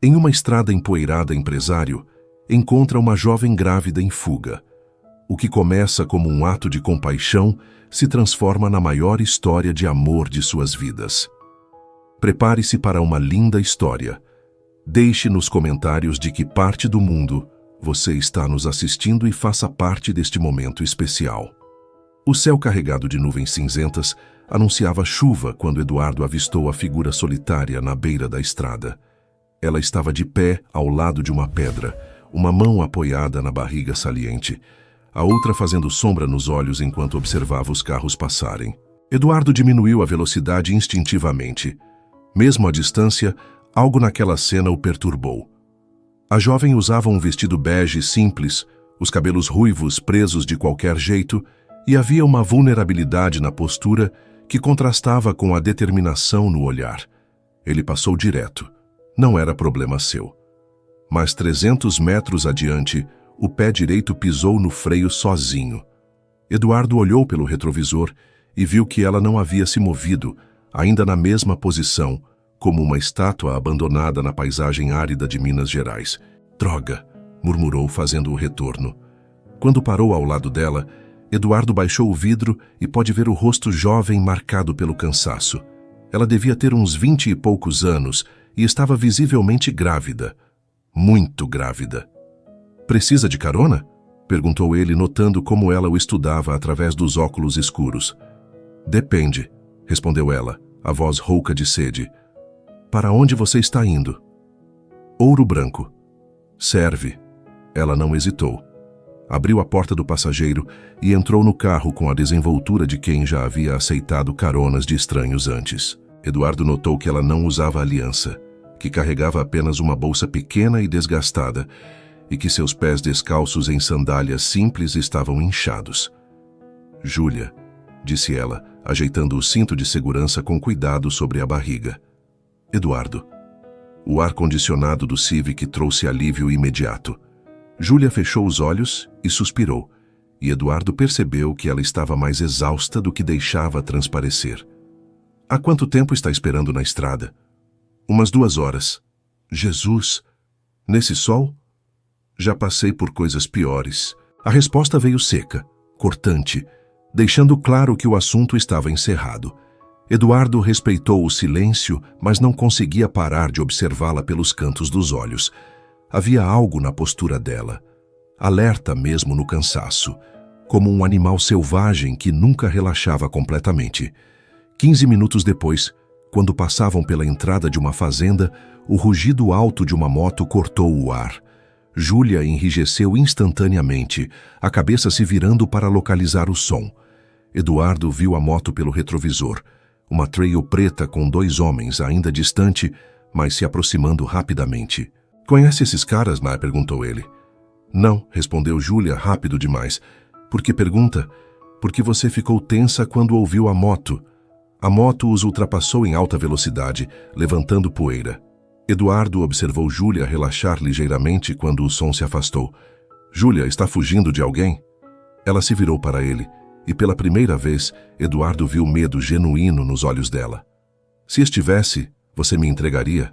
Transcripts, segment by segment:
Em uma estrada empoeirada, empresário encontra uma jovem grávida em fuga. O que começa como um ato de compaixão se transforma na maior história de amor de suas vidas. Prepare-se para uma linda história. Deixe nos comentários de que parte do mundo você está nos assistindo e faça parte deste momento especial. O céu carregado de nuvens cinzentas anunciava chuva quando Eduardo avistou a figura solitária na beira da estrada. Ela estava de pé ao lado de uma pedra, uma mão apoiada na barriga saliente, a outra fazendo sombra nos olhos enquanto observava os carros passarem. Eduardo diminuiu a velocidade instintivamente. Mesmo à distância, algo naquela cena o perturbou. A jovem usava um vestido bege simples, os cabelos ruivos presos de qualquer jeito, e havia uma vulnerabilidade na postura que contrastava com a determinação no olhar. Ele passou direto. Não era problema seu. Mas 300 metros adiante, o pé direito pisou no freio sozinho. Eduardo olhou pelo retrovisor e viu que ela não havia se movido, ainda na mesma posição, como uma estátua abandonada na paisagem árida de Minas Gerais. Droga, murmurou fazendo o retorno. Quando parou ao lado dela, Eduardo baixou o vidro e pôde ver o rosto jovem marcado pelo cansaço. Ela devia ter uns 20 e poucos anos e estava visivelmente grávida. Muito grávida. Precisa de carona? Perguntou ele, notando como ela o estudava através dos óculos escuros. Depende, respondeu ela, a voz rouca de sede. Para onde você está indo? Ouro Branco. Serve. Ela não hesitou. Abriu a porta do passageiro e entrou no carro com a desenvoltura de quem já havia aceitado caronas de estranhos antes. Eduardo notou que ela não usava aliança, que carregava apenas uma bolsa pequena e desgastada, e que seus pés descalços em sandálias simples estavam inchados. Júlia, disse ela, ajeitando o cinto de segurança com cuidado sobre a barriga. Eduardo. O ar-condicionado do Civic trouxe alívio imediato. Júlia fechou os olhos e suspirou, e Eduardo percebeu que ela estava mais exausta do que deixava transparecer. Há quanto tempo está esperando na estrada? Umas 2 horas. Jesus! Nesse sol? Já passei por coisas piores. A resposta veio seca, cortante, deixando claro que o assunto estava encerrado. Eduardo respeitou o silêncio, mas não conseguia parar de observá-la pelos cantos dos olhos. Havia algo na postura dela, alerta mesmo no cansaço, como um animal selvagem que nunca relaxava completamente. 15 minutos depois, quando passavam pela entrada de uma fazenda, o rugido alto de uma moto cortou o ar. Júlia enrijeceu instantaneamente, a cabeça se virando para localizar o som. Eduardo viu a moto pelo retrovisor, uma trail preta com 2 homens ainda distante, mas se aproximando rapidamente. Conhece esses caras, Mai? Perguntou ele. Não, respondeu Júlia rápido demais. Por que pergunta? Porque você ficou tensa quando ouviu a moto. A moto os ultrapassou em alta velocidade, levantando poeira. Eduardo observou Júlia relaxar ligeiramente quando o som se afastou. Júlia, está fugindo de alguém? Ela se virou para ele, e pela primeira vez, Eduardo viu medo genuíno nos olhos dela. Se estivesse, você me entregaria?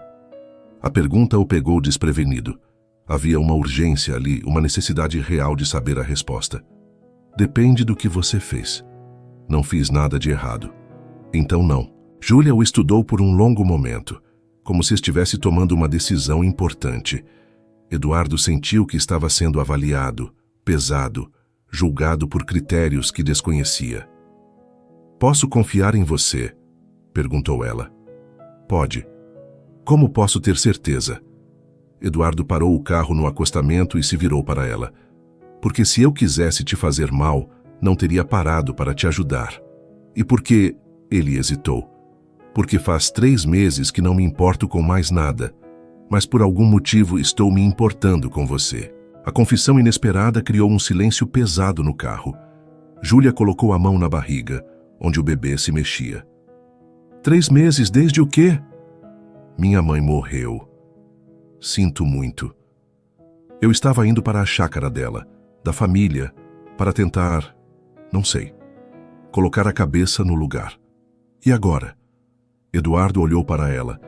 A pergunta o pegou desprevenido. Havia uma urgência ali, uma necessidade real de saber a resposta. Depende do que você fez. Não fiz nada de errado. Então não. Júlia o estudou por um longo momento, como se estivesse tomando uma decisão importante. Eduardo sentiu que estava sendo avaliado, pesado, julgado por critérios que desconhecia. Posso confiar em você? Perguntou ela. Pode. Como posso ter certeza? Eduardo parou o carro no acostamento e se virou para ela. Porque se eu quisesse te fazer mal, não teria parado para te ajudar. E porque... Ele hesitou. Porque faz 3 meses que não me importo com mais nada, mas por algum motivo estou me importando com você. A confissão inesperada criou um silêncio pesado no carro. Júlia colocou a mão na barriga, onde o bebê se mexia. 3 meses desde o quê? Minha mãe morreu. Sinto muito. Eu estava indo para a chácara dela, da família, para tentar, não sei, colocar a cabeça no lugar. E agora? Eduardo olhou para ela.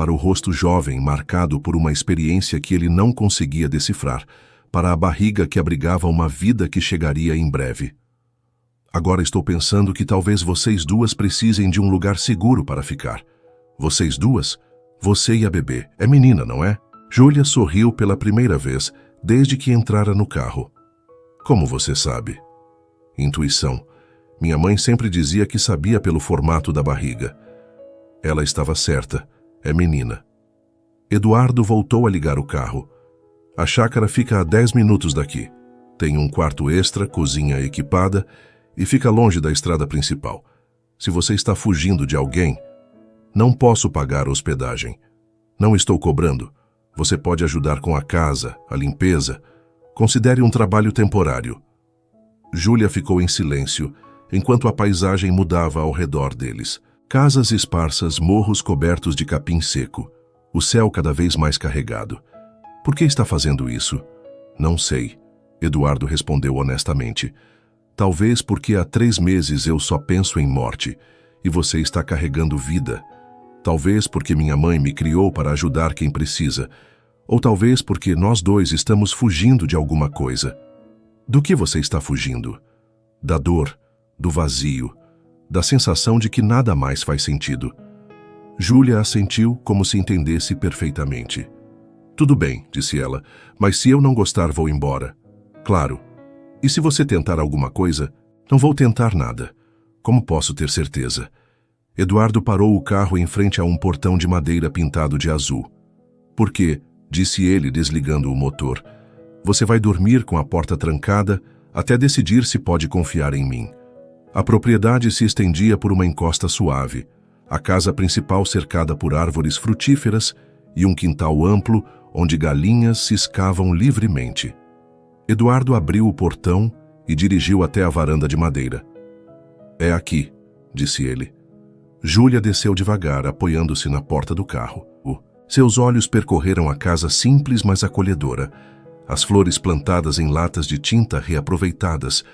para o rosto jovem marcado por uma experiência que ele não conseguia decifrar, para a barriga que abrigava uma vida que chegaria em breve. Agora estou pensando que talvez vocês duas precisem de um lugar seguro para ficar. Vocês duas? Você e a bebê. É menina, não é? Júlia sorriu pela primeira vez desde que entrara no carro. Como você sabe? Intuição. Minha mãe sempre dizia que sabia pelo formato da barriga. Ela estava certa. É menina. Eduardo voltou a ligar o carro. A chácara fica a 10 minutos daqui. Tem um quarto extra, cozinha equipada e fica longe da estrada principal. Se você está fugindo de alguém, não posso pagar hospedagem. Não estou cobrando. Você pode ajudar com a casa, a limpeza. Considere um trabalho temporário. Júlia ficou em silêncio, enquanto a paisagem mudava ao redor deles. Casas esparsas, morros cobertos de capim seco. O céu cada vez mais carregado. Por que está fazendo isso? Não sei. Eduardo respondeu honestamente. Talvez porque há 3 meses eu só penso em morte, e você está carregando vida. Talvez porque minha mãe me criou para ajudar quem precisa. Ou talvez porque nós dois estamos fugindo de alguma coisa. Do que você está fugindo? Da dor, do vazio, da sensação de que nada mais faz sentido. Júlia assentiu como se entendesse perfeitamente. Tudo bem, disse ela, mas se eu não gostar, vou embora. Claro. E se você tentar alguma coisa? Não vou tentar nada. Como posso ter certeza? Eduardo parou o carro em frente a um portão de madeira pintado de azul. Por quê? Disse ele, desligando o motor. Você vai dormir com a porta trancada até decidir se pode confiar em mim. A propriedade se estendia por uma encosta suave, a casa principal cercada por árvores frutíferas e um quintal amplo onde galinhas ciscavam livremente. Eduardo abriu o portão e dirigiu até a varanda de madeira. É aqui, disse ele. Júlia desceu devagar, apoiando-se na porta do carro. Seus olhos percorreram a casa simples, mas acolhedora. As flores plantadas em latas de tinta reaproveitadas,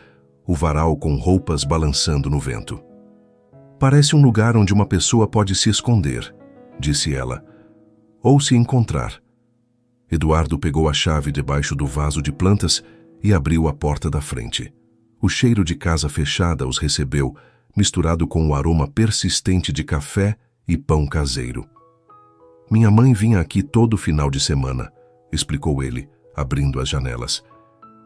o varal com roupas balançando no vento. Parece um lugar onde uma pessoa pode se esconder, disse ela, ou se encontrar. Eduardo pegou a chave debaixo do vaso de plantas e abriu a porta da frente. O cheiro de casa fechada os recebeu, misturado com o aroma persistente de café e pão caseiro. Minha mãe vinha aqui todo final de semana, explicou ele, abrindo as janelas.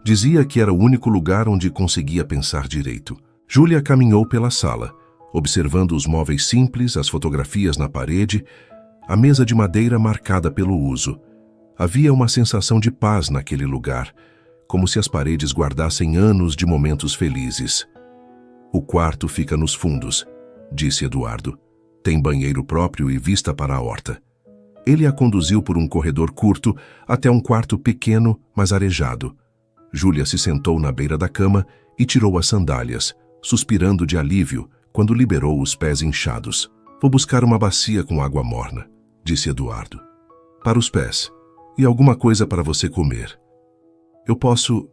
Dizia que era o único lugar onde conseguia pensar direito. Júlia caminhou pela sala, observando os móveis simples, as fotografias na parede, a mesa de madeira marcada pelo uso. Havia uma sensação de paz naquele lugar, como se as paredes guardassem anos de momentos felizes. O quarto fica nos fundos, disse Eduardo. Tem banheiro próprio e vista para a horta. Ele a conduziu por um corredor curto até um quarto pequeno, mas arejado. Júlia se sentou na beira da cama e tirou as sandálias, suspirando de alívio quando liberou os pés inchados. Vou buscar uma bacia com água morna, disse Eduardo. Para os pés. E alguma coisa para você comer. Eu posso...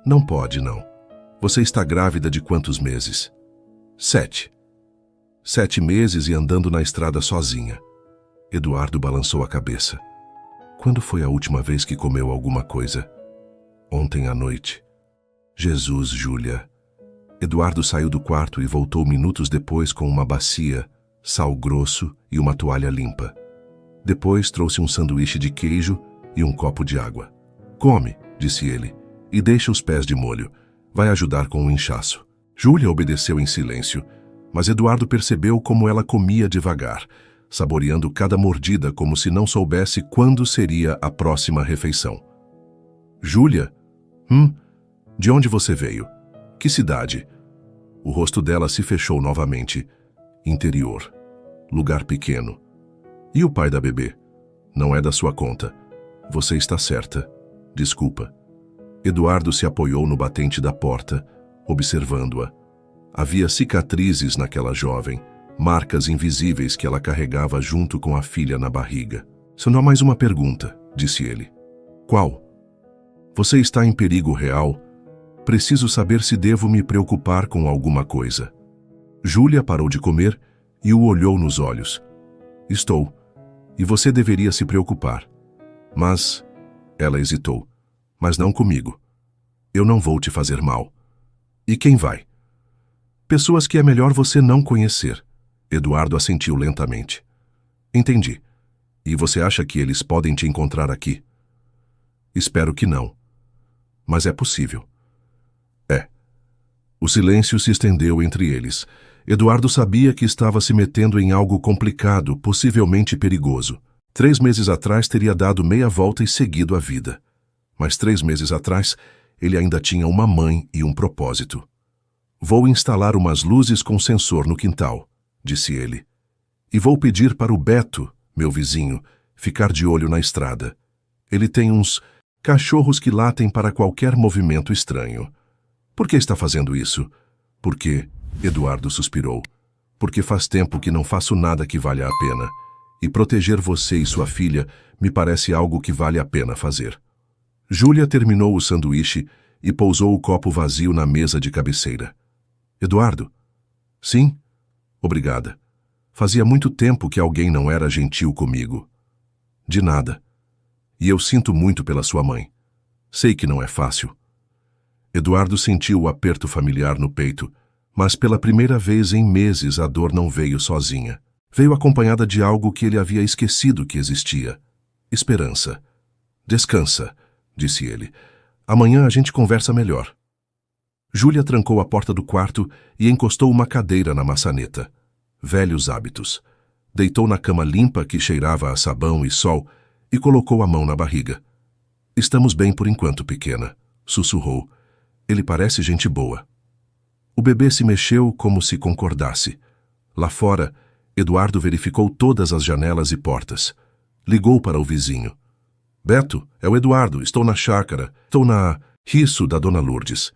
Não pode, não. Você está grávida de quantos meses? 7. 7 meses e andando na estrada sozinha. Eduardo balançou a cabeça. Quando foi a última vez que comeu alguma coisa? Ontem à noite. Jesus, Júlia. Eduardo saiu do quarto e voltou minutos depois com uma bacia, sal grosso e uma toalha limpa. Depois trouxe um sanduíche de queijo e um copo de água. Come, disse ele, e deixa os pés de molho. Vai ajudar com o inchaço. Júlia obedeceu em silêncio, mas Eduardo percebeu como ela comia devagar, saboreando cada mordida como se não soubesse quando seria a próxima refeição. Júlia? De onde você veio? Que cidade? O rosto dela se fechou novamente. Interior. Lugar pequeno. E o pai da bebê? Não é da sua conta. Você está certa. Desculpa. Eduardo se apoiou no batente da porta, observando-a. Havia cicatrizes naquela jovem, marcas invisíveis que ela carregava junto com a filha na barriga. Só não há mais uma pergunta, disse ele. Qual? Você está em perigo real? Preciso saber se devo me preocupar com alguma coisa. Júlia parou de comer e o olhou nos olhos. Estou. E você deveria se preocupar. Mas... Ela hesitou. Mas não comigo. Eu não vou te fazer mal. E quem vai? Pessoas que é melhor você não conhecer. Eduardo assentiu lentamente. Entendi. E você acha que eles podem te encontrar aqui? Espero que não. Mas é possível. É. O silêncio se estendeu entre eles. Eduardo sabia que estava se metendo em algo complicado, possivelmente perigoso. 3 meses atrás teria dado meia volta e seguido a vida. Mas 3 meses atrás, ele ainda tinha uma mãe e um propósito. Vou instalar umas luzes com sensor no quintal, disse ele. E vou pedir para o Beto, meu vizinho, ficar de olho na estrada. Ele tem uns cachorros que latem para qualquer movimento estranho. Por que está fazendo isso? Porque, Eduardo suspirou, porque faz tempo que não faço nada que valha a pena. E proteger você e sua filha me parece algo que vale a pena fazer. Júlia terminou o sanduíche e pousou o copo vazio na mesa de cabeceira. Eduardo? Sim? Obrigada. Fazia muito tempo que alguém não era gentil comigo. De nada. E eu sinto muito pela sua mãe. Sei que não é fácil. Eduardo sentiu o aperto familiar no peito, mas pela primeira vez em meses a dor não veio sozinha. Veio acompanhada de algo que ele havia esquecido que existia. Esperança. Descansa, disse ele. Amanhã a gente conversa melhor. Júlia trancou a porta do quarto e encostou uma cadeira na maçaneta. Velhos hábitos. Deitou na cama limpa que cheirava a sabão e sol e colocou a mão na barriga. Estamos bem por enquanto, pequena, sussurrou. Ele parece gente boa. O bebê se mexeu como se concordasse. Lá fora, Eduardo verificou todas as janelas e portas. Ligou para o vizinho. Beto, é o Eduardo, estou na chácara. Estou na riço da Dona Lourdes.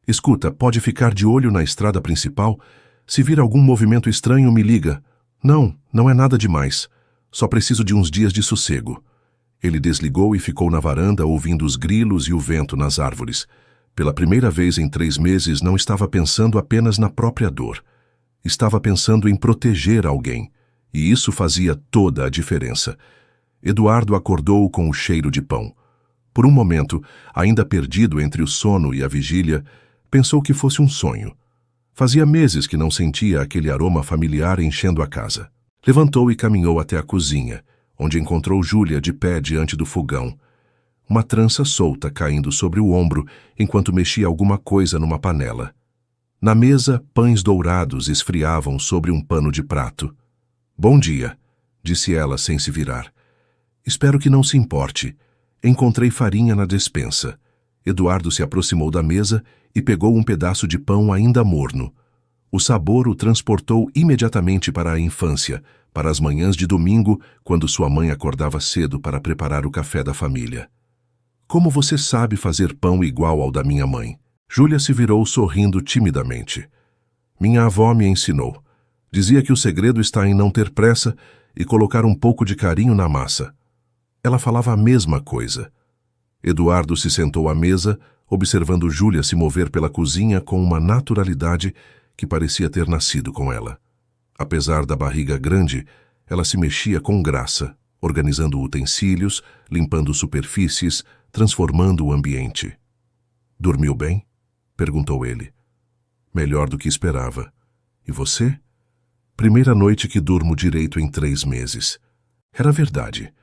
Escuta, pode ficar de olho na estrada principal? Se vir algum movimento estranho, me liga. Não, não é nada demais. Só preciso de uns dias de sossego. Ele desligou e ficou na varanda ouvindo os grilos e o vento nas árvores. Pela primeira vez em 3 meses não estava pensando apenas na própria dor. Estava pensando em proteger alguém, e isso fazia toda a diferença. Eduardo acordou com o cheiro de pão. Por um momento, ainda perdido entre o sono e a vigília, pensou que fosse um sonho. Fazia meses que não sentia aquele aroma familiar enchendo a casa. Levantou e caminhou até a cozinha, onde encontrou Júlia de pé diante do fogão. Uma trança solta caindo sobre o ombro enquanto mexia alguma coisa numa panela. Na mesa, pães dourados esfriavam sobre um pano de prato. Bom dia, disse ela sem se virar. Espero que não se importe. Encontrei farinha na despensa. Eduardo se aproximou da mesa e pegou um pedaço de pão ainda morno. O sabor o transportou imediatamente para a infância, para as manhãs de domingo, quando sua mãe acordava cedo para preparar o café da família. Como você sabe fazer pão igual ao da minha mãe? Júlia se virou sorrindo timidamente. Minha avó me ensinou. Dizia que o segredo está em não ter pressa e colocar um pouco de carinho na massa. Ela falava a mesma coisa. Eduardo se sentou à mesa, observando Júlia se mover pela cozinha com uma naturalidade que parecia ter nascido com ela. Apesar da barriga grande, ela se mexia com graça, organizando utensílios, limpando superfícies, transformando o ambiente. Dormiu bem? Perguntou ele. Melhor do que esperava. E você? Primeira noite que durmo direito em 3 meses. Era verdade.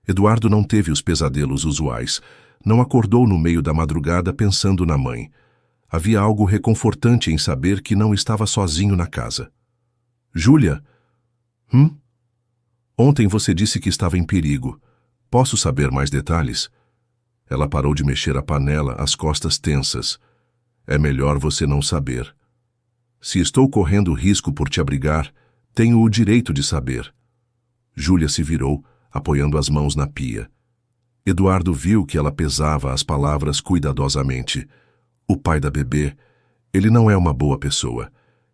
Eduardo não teve os pesadelos usuais. Não acordou no meio da madrugada pensando na mãe. Havia algo reconfortante em saber que não estava sozinho na casa. Júlia? Ontem você disse que estava em perigo. Posso saber mais detalhes? Ela parou de mexer a panela, as costas tensas. É melhor você não saber. Se estou correndo risco por te abrigar, tenho o direito de saber. Júlia se virou, apoiando as mãos na pia. Eduardo viu que ela pesava as palavras cuidadosamente. O pai da bebê, ele não é uma boa pessoa,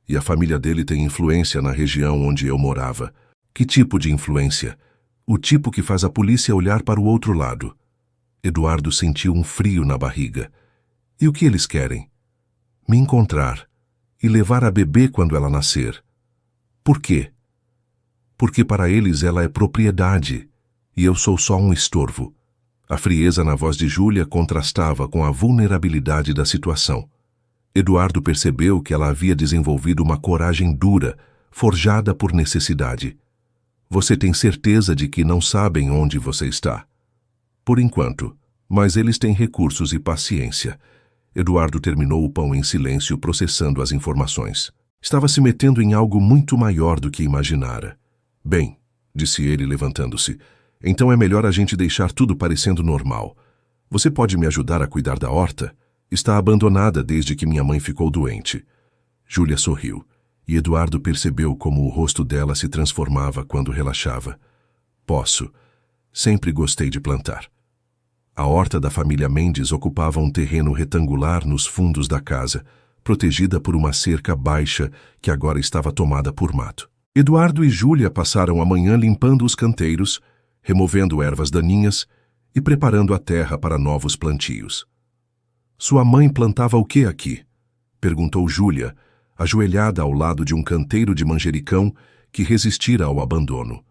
e a família dele tem influência na região onde eu morava. Que tipo de influência? O tipo que faz a polícia olhar para o outro lado. Eduardo sentiu um frio na barriga. E o que eles querem? Me encontrar e levar a bebê quando ela nascer. Por quê? Porque para eles ela é propriedade. E eu sou só um estorvo. A frieza na voz de Júlia contrastava com a vulnerabilidade da situação. Eduardo percebeu que ela havia desenvolvido uma coragem dura, forjada por necessidade. Você tem certeza de que não sabem onde você está? Por enquanto, mas eles têm recursos e paciência. Eduardo terminou o pão em silêncio, processando as informações. Estava se metendo em algo muito maior do que imaginara. Bem, disse ele, levantando-se, então é melhor a gente deixar tudo parecendo normal. Você pode me ajudar a cuidar da horta? Está abandonada desde que minha mãe ficou doente. Júlia sorriu, e Eduardo percebeu como o rosto dela se transformava quando relaxava. Posso. Sempre gostei de plantar. A horta da família Mendes ocupava um terreno retangular nos fundos da casa, protegida por uma cerca baixa que agora estava tomada por mato. Eduardo e Júlia passaram a manhã limpando os canteiros, removendo ervas daninhas e preparando a terra para novos plantios. Sua mãe plantava o que aqui? Perguntou Júlia, ajoelhada ao lado de um canteiro de manjericão que resistira ao abandono.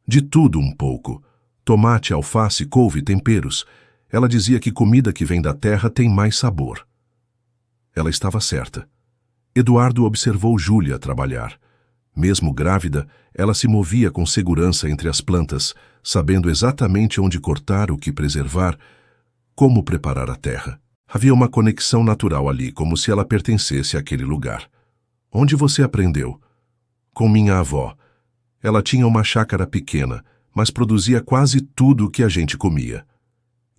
De tudo um pouco. Tomate, alface, couve, temperos. Ela dizia que comida que vem da terra tem mais sabor. Ela estava certa. Eduardo observou Júlia trabalhar. Mesmo grávida, ela se movia com segurança entre as plantas, sabendo exatamente onde cortar, o que preservar, como preparar a terra. Havia uma conexão natural ali, como se ela pertencesse àquele lugar. Onde você aprendeu? Com minha avó. Ela tinha uma chácara pequena, mas produzia quase tudo o que a gente comia.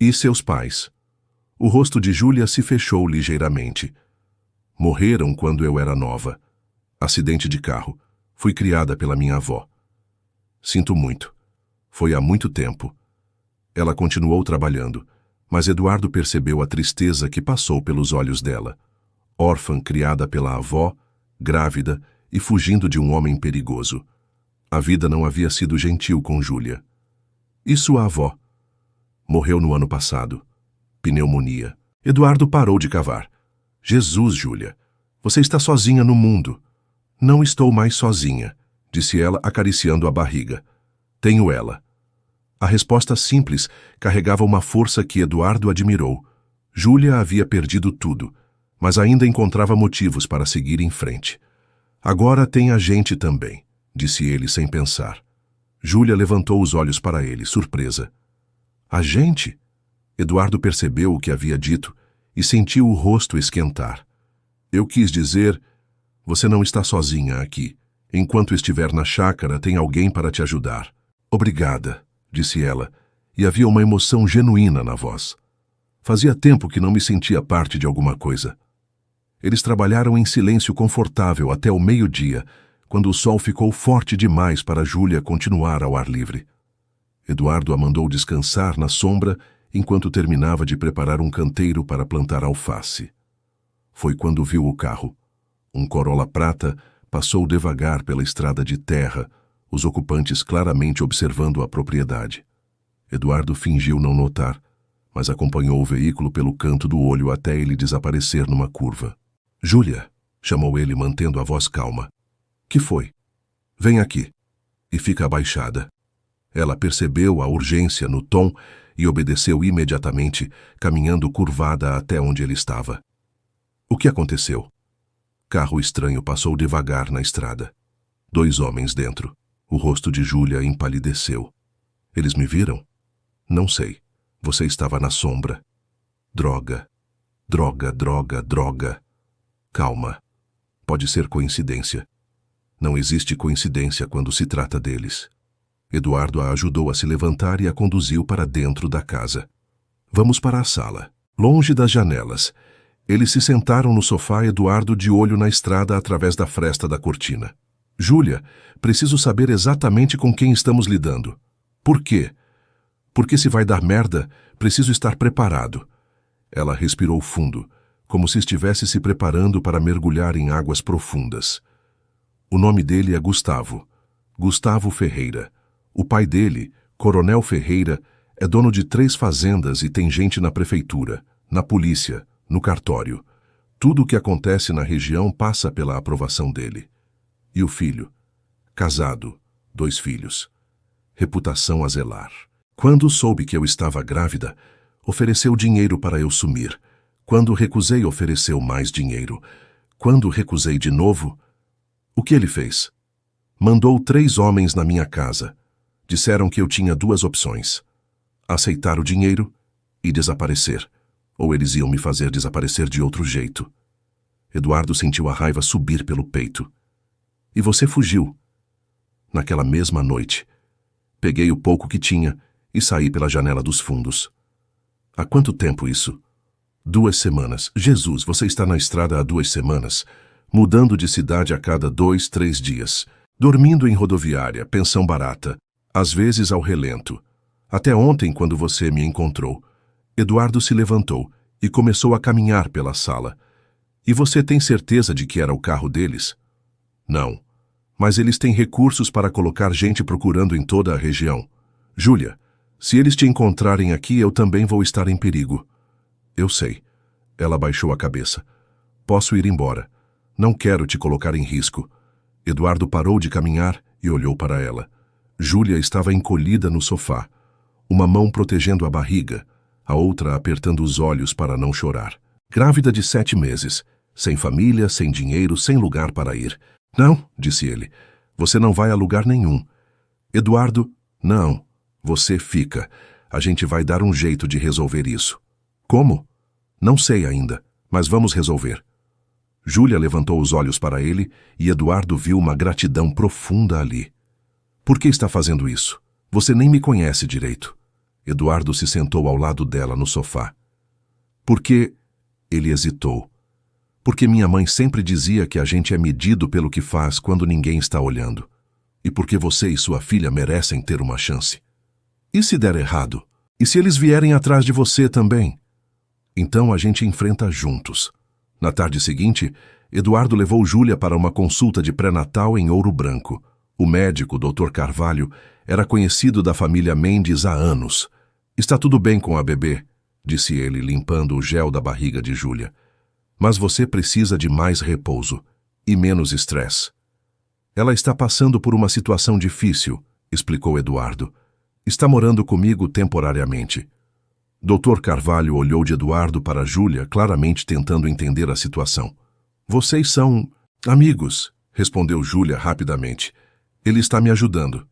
E seus pais? O rosto de Júlia se fechou ligeiramente. Morreram quando eu era nova. Acidente de carro. Fui criada pela minha avó. Sinto muito. Foi há muito tempo. Ela continuou trabalhando, mas Eduardo percebeu a tristeza que passou pelos olhos dela. Órfã, criada pela avó, grávida e fugindo de um homem perigoso. A vida não havia sido gentil com Júlia. E sua avó? Morreu no ano passado. Pneumonia. Eduardo parou de cavar. Jesus, Júlia, você está sozinha no mundo. Não estou mais sozinha, disse ela, acariciando a barriga. Tenho ela. A resposta simples carregava uma força que Eduardo admirou. Júlia havia perdido tudo, mas ainda encontrava motivos para seguir em frente. Agora tem a gente também, disse ele sem pensar. Júlia levantou os olhos para ele, surpresa. A gente? Eduardo percebeu o que havia dito e sentiu o rosto esquentar. Eu quis dizer, você não está sozinha aqui. Enquanto estiver na chácara, tem alguém para te ajudar. Obrigada, disse ela, e havia uma emoção genuína na voz. Fazia tempo que não me sentia parte de alguma coisa. Eles trabalharam em silêncio confortável até o meio-dia, quando o sol ficou forte demais para Júlia continuar ao ar livre. Eduardo a mandou descansar na sombra enquanto terminava de preparar um canteiro para plantar alface. Foi quando viu o carro. Um Corolla prata passou devagar pela estrada de terra, os ocupantes claramente observando a propriedade. Eduardo fingiu não notar, mas acompanhou o veículo pelo canto do olho até ele desaparecer numa curva. Júlia, chamou ele mantendo a voz calma. Que foi? Vem aqui. E fica abaixada. Ela percebeu a urgência no tom e obedeceu imediatamente, caminhando curvada até onde ele estava. O que aconteceu? Carro estranho passou devagar na estrada. 2 homens dentro. O rosto de Júlia empalideceu. Eles me viram? Não sei. Você estava na sombra. Droga. Droga, droga, droga. Calma. Pode ser coincidência. Não existe coincidência quando se trata deles. Eduardo a ajudou a se levantar e a conduziu para dentro da casa. Vamos para a sala. Longe das janelas. Eles se sentaram no sofá, Eduardo de olho na estrada através da fresta da cortina. Júlia, preciso saber exatamente com quem estamos lidando. Por quê? Porque se vai dar merda, preciso estar preparado. Ela respirou fundo, como se estivesse se preparando para mergulhar em águas profundas. O nome dele é Gustavo. Gustavo Ferreira. O pai dele, Coronel Ferreira, é dono de 3 fazendas e tem gente na prefeitura, na polícia, no cartório. Tudo o que acontece na região passa pela aprovação dele. E o filho? Casado, 2 filhos. reputação a zelar. Quando soube que eu estava grávida, ofereceu dinheiro para eu sumir. Quando recusei, ofereceu mais dinheiro. Quando recusei de novo, o que ele fez? Mandou 3 homens na minha casa. Disseram que eu tinha 2 opções: aceitar o dinheiro e desaparecer, ou eles iam me fazer desaparecer de outro jeito. Eduardo sentiu a raiva subir pelo peito. E você fugiu. Naquela mesma noite, peguei o pouco que tinha e saí pela janela dos fundos. Há quanto tempo isso? 2 semanas. Jesus, você está na estrada há 2 semanas, mudando de cidade a cada 2, 3 dias, dormindo em rodoviária, pensão barata, às vezes ao relento. Até ontem, quando você me encontrou. Eduardo se levantou e começou a caminhar pela sala. E você tem certeza de que era o carro deles? Não. Mas eles têm recursos para colocar gente procurando em toda a região. Júlia, se eles te encontrarem aqui, eu também vou estar em perigo. Eu sei. Ela baixou a cabeça. Posso ir embora. Não quero te colocar em risco. Eduardo parou de caminhar e olhou para ela. Júlia estava encolhida no sofá, uma mão protegendo a barriga, a outra apertando os olhos para não chorar. Grávida de 7 meses, sem família, sem dinheiro, sem lugar para ir. Não, disse ele, você não vai a lugar nenhum. Eduardo, não, você fica. A gente vai dar um jeito de resolver isso. Como? Não sei ainda, mas vamos resolver. Júlia levantou os olhos para ele e Eduardo viu uma gratidão profunda ali. Por que está fazendo isso? Você nem me conhece direito. Eduardo se sentou ao lado dela no sofá. Porque... Ele hesitou. Porque minha mãe sempre dizia que a gente é medido pelo que faz quando ninguém está olhando. E porque você e sua filha merecem ter uma chance. E se der errado? E se eles vierem atrás de você também? Então a gente enfrenta juntos. Na tarde seguinte, Eduardo levou Júlia para uma consulta de pré-natal em Ouro Branco. O médico, Dr. Carvalho, era conhecido da família Mendes há anos. Está tudo bem com a bebê, disse ele, limpando o gel da barriga de Júlia. Mas você precisa de mais repouso e menos estresse. Ela está passando por uma situação difícil, explicou Eduardo. Está morando comigo temporariamente. Dr. Carvalho olhou de Eduardo para Júlia, claramente tentando entender a situação. Vocês são amigos, respondeu Júlia rapidamente. Ele está me ajudando.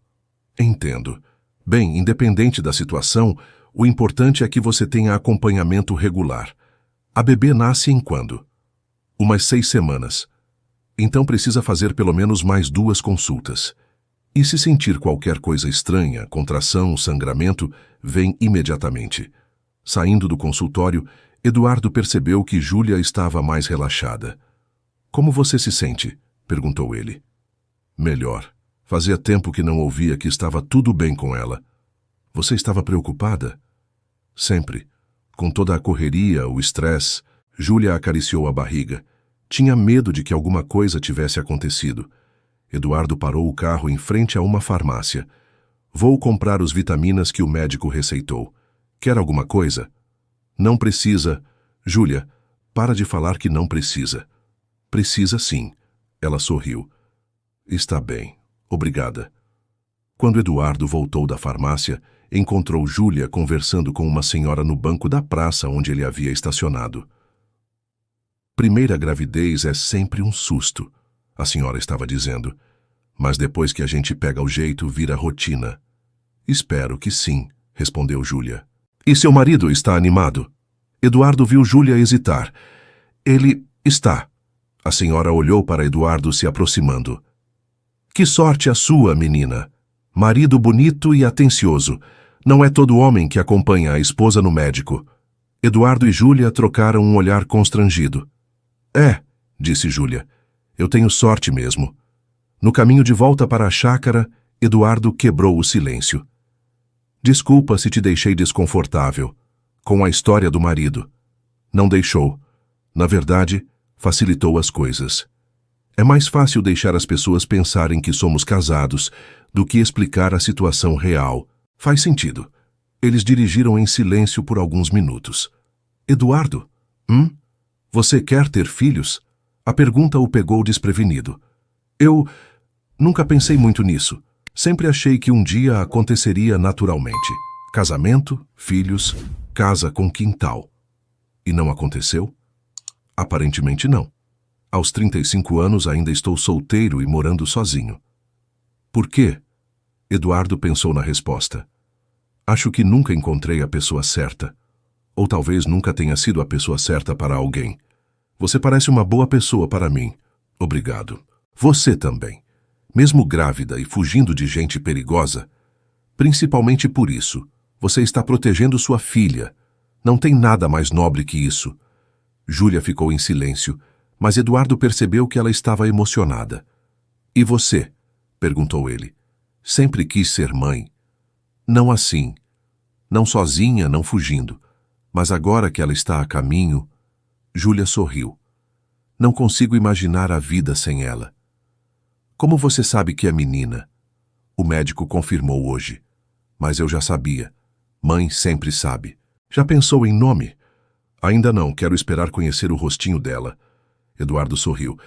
Entendo. Bem, independente da situação, o importante é que você tenha acompanhamento regular. A bebê nasce em quando? Umas 6 semanas. Então precisa fazer pelo menos mais 2 consultas. E se sentir qualquer coisa estranha, contração, sangramento, vem imediatamente. Saindo do consultório, Eduardo percebeu que Júlia estava mais relaxada. Como você se sente? Perguntou ele. Melhor. Fazia tempo que não ouvia que estava tudo bem com ela. Você estava preocupada? Sempre. Com toda a correria, o estresse, Júlia acariciou a barriga. Tinha medo de que alguma coisa tivesse acontecido. Eduardo parou o carro em frente a uma farmácia. Vou comprar os vitaminas que o médico receitou. Quer alguma coisa? Não precisa. Júlia, para de falar que não precisa. Precisa sim. Ela sorriu. Está bem. Obrigada. Quando Eduardo voltou da farmácia, encontrou Júlia conversando com uma senhora no banco da praça onde ele havia estacionado. Primeira gravidez é sempre um susto, a senhora estava dizendo. Mas depois que a gente pega o jeito, vira rotina. Espero que sim, respondeu Júlia. E seu marido está animado? Eduardo viu Júlia hesitar. Ele está. A senhora olhou para Eduardo se aproximando. Que sorte a sua, menina. Marido bonito e atencioso. Não é todo homem que acompanha a esposa no médico. Eduardo e Júlia trocaram um olhar constrangido. É, disse Júlia. Eu tenho sorte mesmo. No caminho de volta para a chácara, Eduardo quebrou o silêncio. Desculpa se te deixei desconfortável. Com a história do marido. Não deixou. Na verdade, facilitou as coisas. É mais fácil deixar as pessoas pensarem que somos casados do que explicar a situação real. Faz sentido. Eles dirigiram em silêncio por alguns minutos. Eduardo? Você quer ter filhos? A pergunta o pegou desprevenido. Eu nunca pensei muito nisso. Sempre achei que um dia aconteceria naturalmente. Casamento, filhos, casa com quintal. E não aconteceu? Aparentemente não. Aos 35 anos ainda estou solteiro e morando sozinho. Por quê? Eduardo pensou na resposta. Acho que nunca encontrei a pessoa certa. Ou talvez nunca tenha sido a pessoa certa para alguém. Você parece uma boa pessoa para mim. Obrigado. Você também. Mesmo grávida e fugindo de gente perigosa, principalmente por isso, você está protegendo sua filha. Não tem nada mais nobre que isso. Júlia ficou em silêncio, mas Eduardo percebeu que ela estava emocionada. E você? Perguntou ele. Sempre quis ser mãe. Não assim. Não sozinha, não fugindo. Mas agora que ela está a caminho... Júlia sorriu. Não consigo imaginar a vida sem ela. Como você sabe que é menina? O médico confirmou hoje. Mas eu já sabia. Mãe sempre sabe. Já pensou em nome? Ainda não, quero esperar conhecer o rostinho dela. Eduardo sorriu.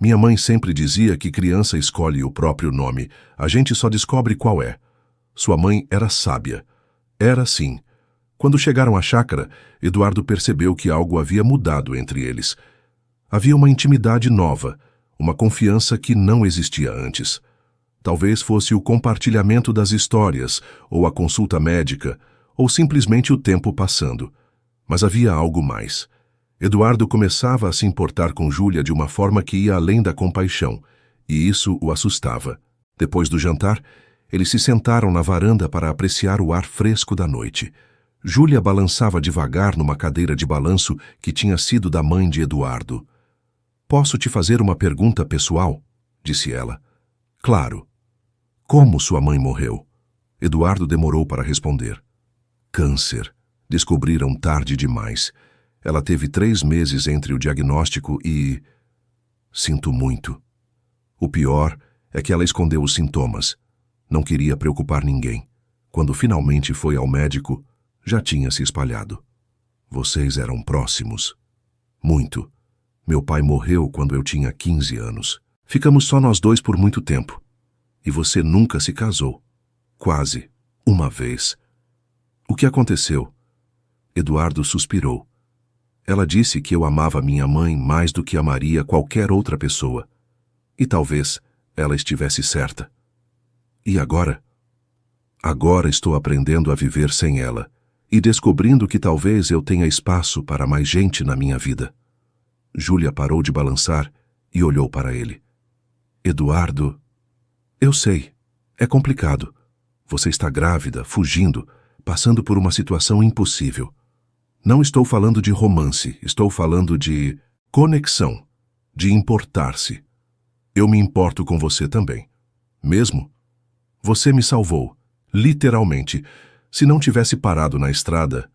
Minha mãe sempre dizia que criança escolhe o próprio nome. A gente só descobre qual é. Sua mãe era sábia. Era sim. Quando chegaram à chácara, Eduardo percebeu que algo havia mudado entre eles. Havia uma intimidade nova, uma confiança que não existia antes. Talvez fosse o compartilhamento das histórias, ou a consulta médica, ou simplesmente o tempo passando. Mas havia algo mais. Eduardo começava a se importar com Júlia de uma forma que ia além da compaixão, e isso o assustava. Depois do jantar, eles se sentaram na varanda para apreciar o ar fresco da noite. Júlia balançava devagar numa cadeira de balanço que tinha sido da mãe de Eduardo. Posso te fazer uma pergunta pessoal? Disse ela. Claro. Como sua mãe morreu? Eduardo demorou para responder. Câncer. Descobriram tarde demais. Ela teve 3 meses entre o diagnóstico e... Sinto muito. O pior é que ela escondeu os sintomas. Não queria preocupar ninguém. Quando finalmente foi ao médico, já tinha se espalhado. Vocês eram próximos. Muito. Meu pai morreu quando eu tinha 15 anos. Ficamos só nós dois por muito tempo. E você nunca se casou. Quase. Uma vez. O que aconteceu? Eduardo suspirou. Ela disse que eu amava minha mãe mais do que amaria qualquer outra pessoa. E talvez ela estivesse certa. E agora? Agora estou aprendendo a viver sem ela e descobrindo que talvez eu tenha espaço para mais gente na minha vida. Júlia parou de balançar e olhou para ele. Eduardo, eu sei, é complicado. Você está grávida, fugindo, passando por uma situação impossível. Não estou falando de romance, estou falando de conexão, de importar-se. Eu me importo com você também. Mesmo? Você me salvou, literalmente. Se não tivesse parado na estrada,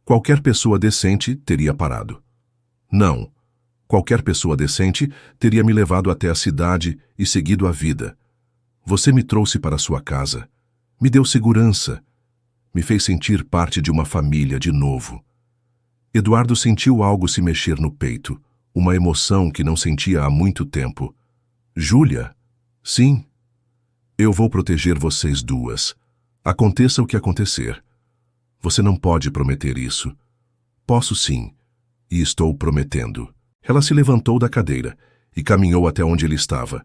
qualquer pessoa decente teria parado. Não. Qualquer pessoa decente teria me levado até a cidade e seguido a vida. Você me trouxe para sua casa, me deu segurança, me fez sentir parte de uma família de novo. Eduardo sentiu algo se mexer no peito, uma emoção que não sentia há muito tempo. Júlia? Sim. Eu vou proteger vocês duas. Aconteça o que acontecer. Você não pode prometer isso. Posso sim, e estou prometendo. Ela se levantou da cadeira e caminhou até onde ele estava.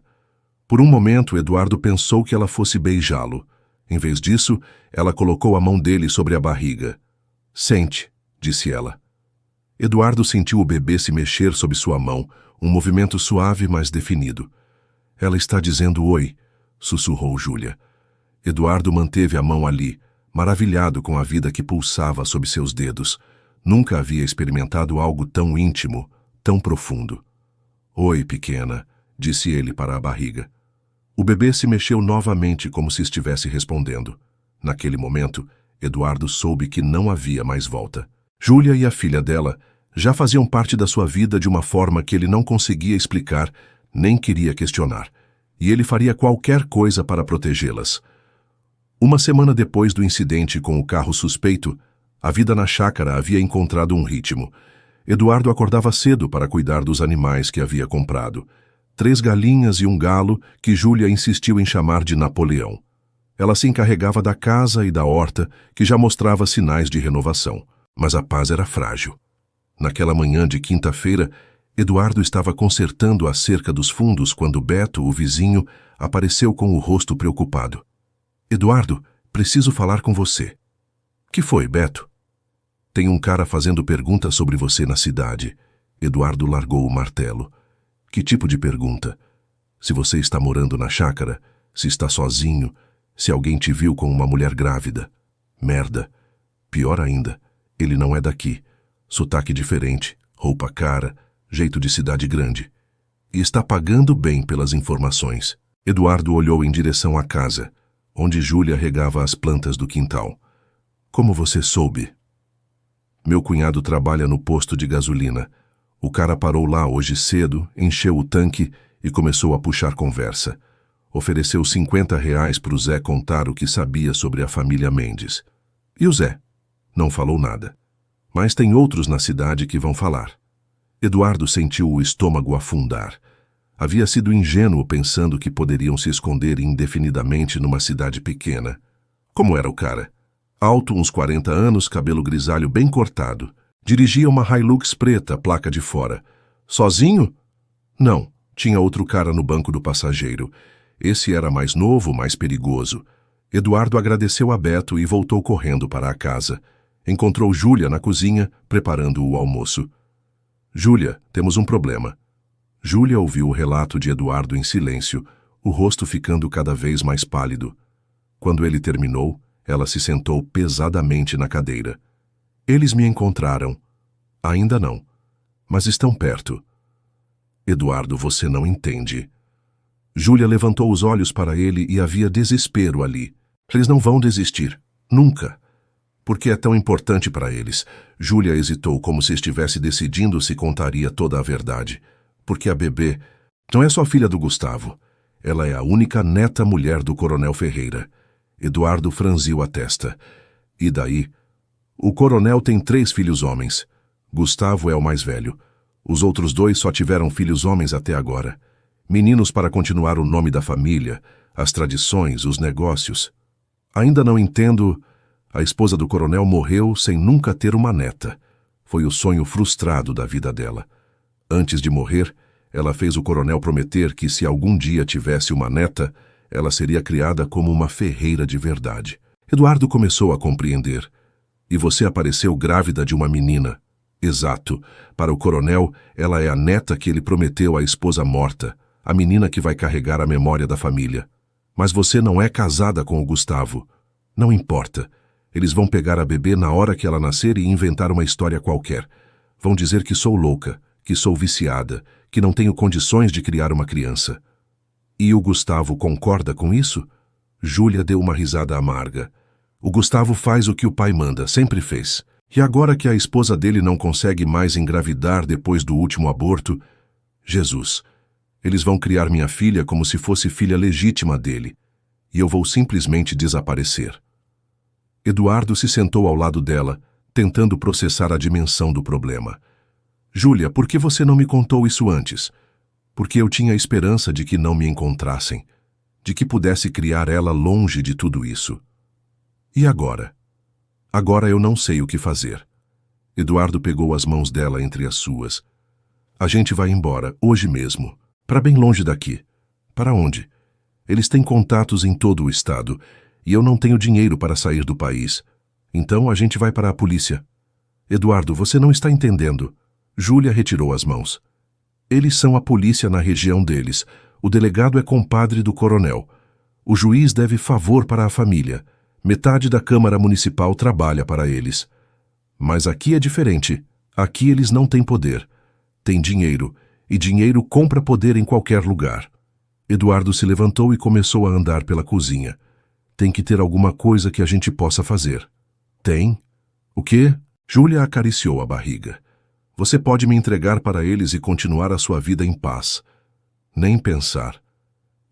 Por um momento, Eduardo pensou que ela fosse beijá-lo. Em vez disso, ela colocou a mão dele sobre a barriga. Sente, disse ela. Eduardo sentiu o bebê se mexer sob sua mão, um movimento suave, mas definido. Ela está dizendo oi, sussurrou Júlia. Eduardo manteve a mão ali, maravilhado com a vida que pulsava sob seus dedos. Nunca havia experimentado algo tão íntimo, tão profundo. Oi, pequena, disse ele para a barriga. O bebê se mexeu novamente como se estivesse respondendo. Naquele momento, Eduardo soube que não havia mais volta. Júlia e a filha dela já faziam parte da sua vida de uma forma que ele não conseguia explicar, nem queria questionar, e ele faria qualquer coisa para protegê-las. Uma semana depois do incidente com o carro suspeito, a vida na chácara havia encontrado um ritmo. Eduardo acordava cedo para cuidar dos animais que havia comprado. 3 galinhas e um galo que Júlia insistiu em chamar de Napoleão. Ela se encarregava da casa e da horta, que já mostrava sinais de renovação, mas a paz era frágil. Naquela manhã de quinta-feira, Eduardo estava consertando a cerca dos fundos quando Beto, o vizinho, apareceu com o rosto preocupado. Eduardo, preciso falar com você. Que foi, Beto? Tem um cara fazendo perguntas sobre você na cidade. Eduardo largou o martelo. Que tipo de pergunta? Se você está morando na chácara, se está sozinho, se alguém te viu com uma mulher grávida. Merda. Pior ainda, ele não é daqui. Sotaque diferente, roupa cara, jeito de cidade grande. E está pagando bem pelas informações. Eduardo olhou em direção à casa, onde Júlia regava as plantas do quintal. Como você soube? Meu cunhado trabalha no posto de gasolina. O cara parou lá hoje cedo, encheu o tanque e começou a puxar conversa. Ofereceu R$ 50 para o Zé contar o que sabia sobre a família Mendes. E o Zé? Não falou nada. Mas tem outros na cidade que vão falar. Eduardo sentiu o estômago afundar. Havia sido ingênuo pensando que poderiam se esconder indefinidamente numa cidade pequena. Como era o cara? Alto, uns 40 anos, cabelo grisalho bem cortado. Dirigia uma Hilux preta, placa de fora. Sozinho? Não, tinha outro cara no banco do passageiro. Esse era mais novo, mais perigoso. Eduardo agradeceu a Beto e voltou correndo para a casa. Encontrou Júlia na cozinha, preparando o almoço. Júlia, temos um problema. Júlia ouviu o relato de Eduardo em silêncio, o rosto ficando cada vez mais pálido. Quando ele terminou, ela se sentou pesadamente na cadeira. Eles me encontraram. Ainda não, mas estão perto. Eduardo, você não entende. Júlia levantou os olhos para ele e havia desespero ali. Eles não vão desistir. Nunca. Por que é tão importante para eles? Júlia hesitou como se estivesse decidindo se contaria toda a verdade. Porque a bebê não é só filha do Gustavo. Ela é a única neta mulher do Coronel Ferreira. Eduardo franziu a testa. E daí? O coronel tem 3 filhos homens. Gustavo é o mais velho. Os outros 2 só tiveram filhos homens até agora. Meninos para continuar o nome da família, as tradições, os negócios. Ainda não entendo. A esposa do coronel morreu sem nunca ter uma neta. Foi o sonho frustrado da vida dela. Antes de morrer, ela fez o coronel prometer que se algum dia tivesse uma neta, ela seria criada como uma ferreira de verdade. Eduardo começou a compreender. E você apareceu grávida de uma menina. Exato. Para o coronel, ela é a neta que ele prometeu à esposa morta, a menina que vai carregar a memória da família. Mas você não é casada com o Gustavo. Não importa. Eles vão pegar a bebê na hora que ela nascer e inventar uma história qualquer. Vão dizer que sou louca, que sou viciada, que não tenho condições de criar uma criança. E o Gustavo concorda com isso? Júlia deu uma risada amarga. O Gustavo faz o que o pai manda, sempre fez. E agora que a esposa dele não consegue mais engravidar depois do último aborto... Jesus, eles vão criar minha filha como se fosse filha legítima dele. E eu vou simplesmente desaparecer. Eduardo se sentou ao lado dela, tentando processar a dimensão do problema. Júlia, por que você não me contou isso antes? Porque eu tinha esperança de que não me encontrassem, de que pudesse criar ela longe de tudo isso. E agora? Agora eu não sei o que fazer. Eduardo pegou as mãos dela entre as suas. A gente vai embora, hoje mesmo, para bem longe daqui. Para onde? Eles têm contatos em todo o estado, e eu não tenho dinheiro para sair do país. Então a gente vai para a polícia. Eduardo, você não está entendendo. Júlia retirou as mãos. Eles são a polícia na região deles. O delegado é compadre do coronel. O juiz deve favor para a família. Metade da Câmara Municipal trabalha para eles. Mas aqui é diferente. Aqui eles não têm poder. Têm dinheiro, e dinheiro compra poder em qualquer lugar. Eduardo se levantou e começou a andar pela cozinha. Tem que ter alguma coisa que a gente possa fazer. Tem? O quê? Júlia acariciou a barriga. Você pode me entregar para eles e continuar a sua vida em paz. Nem pensar.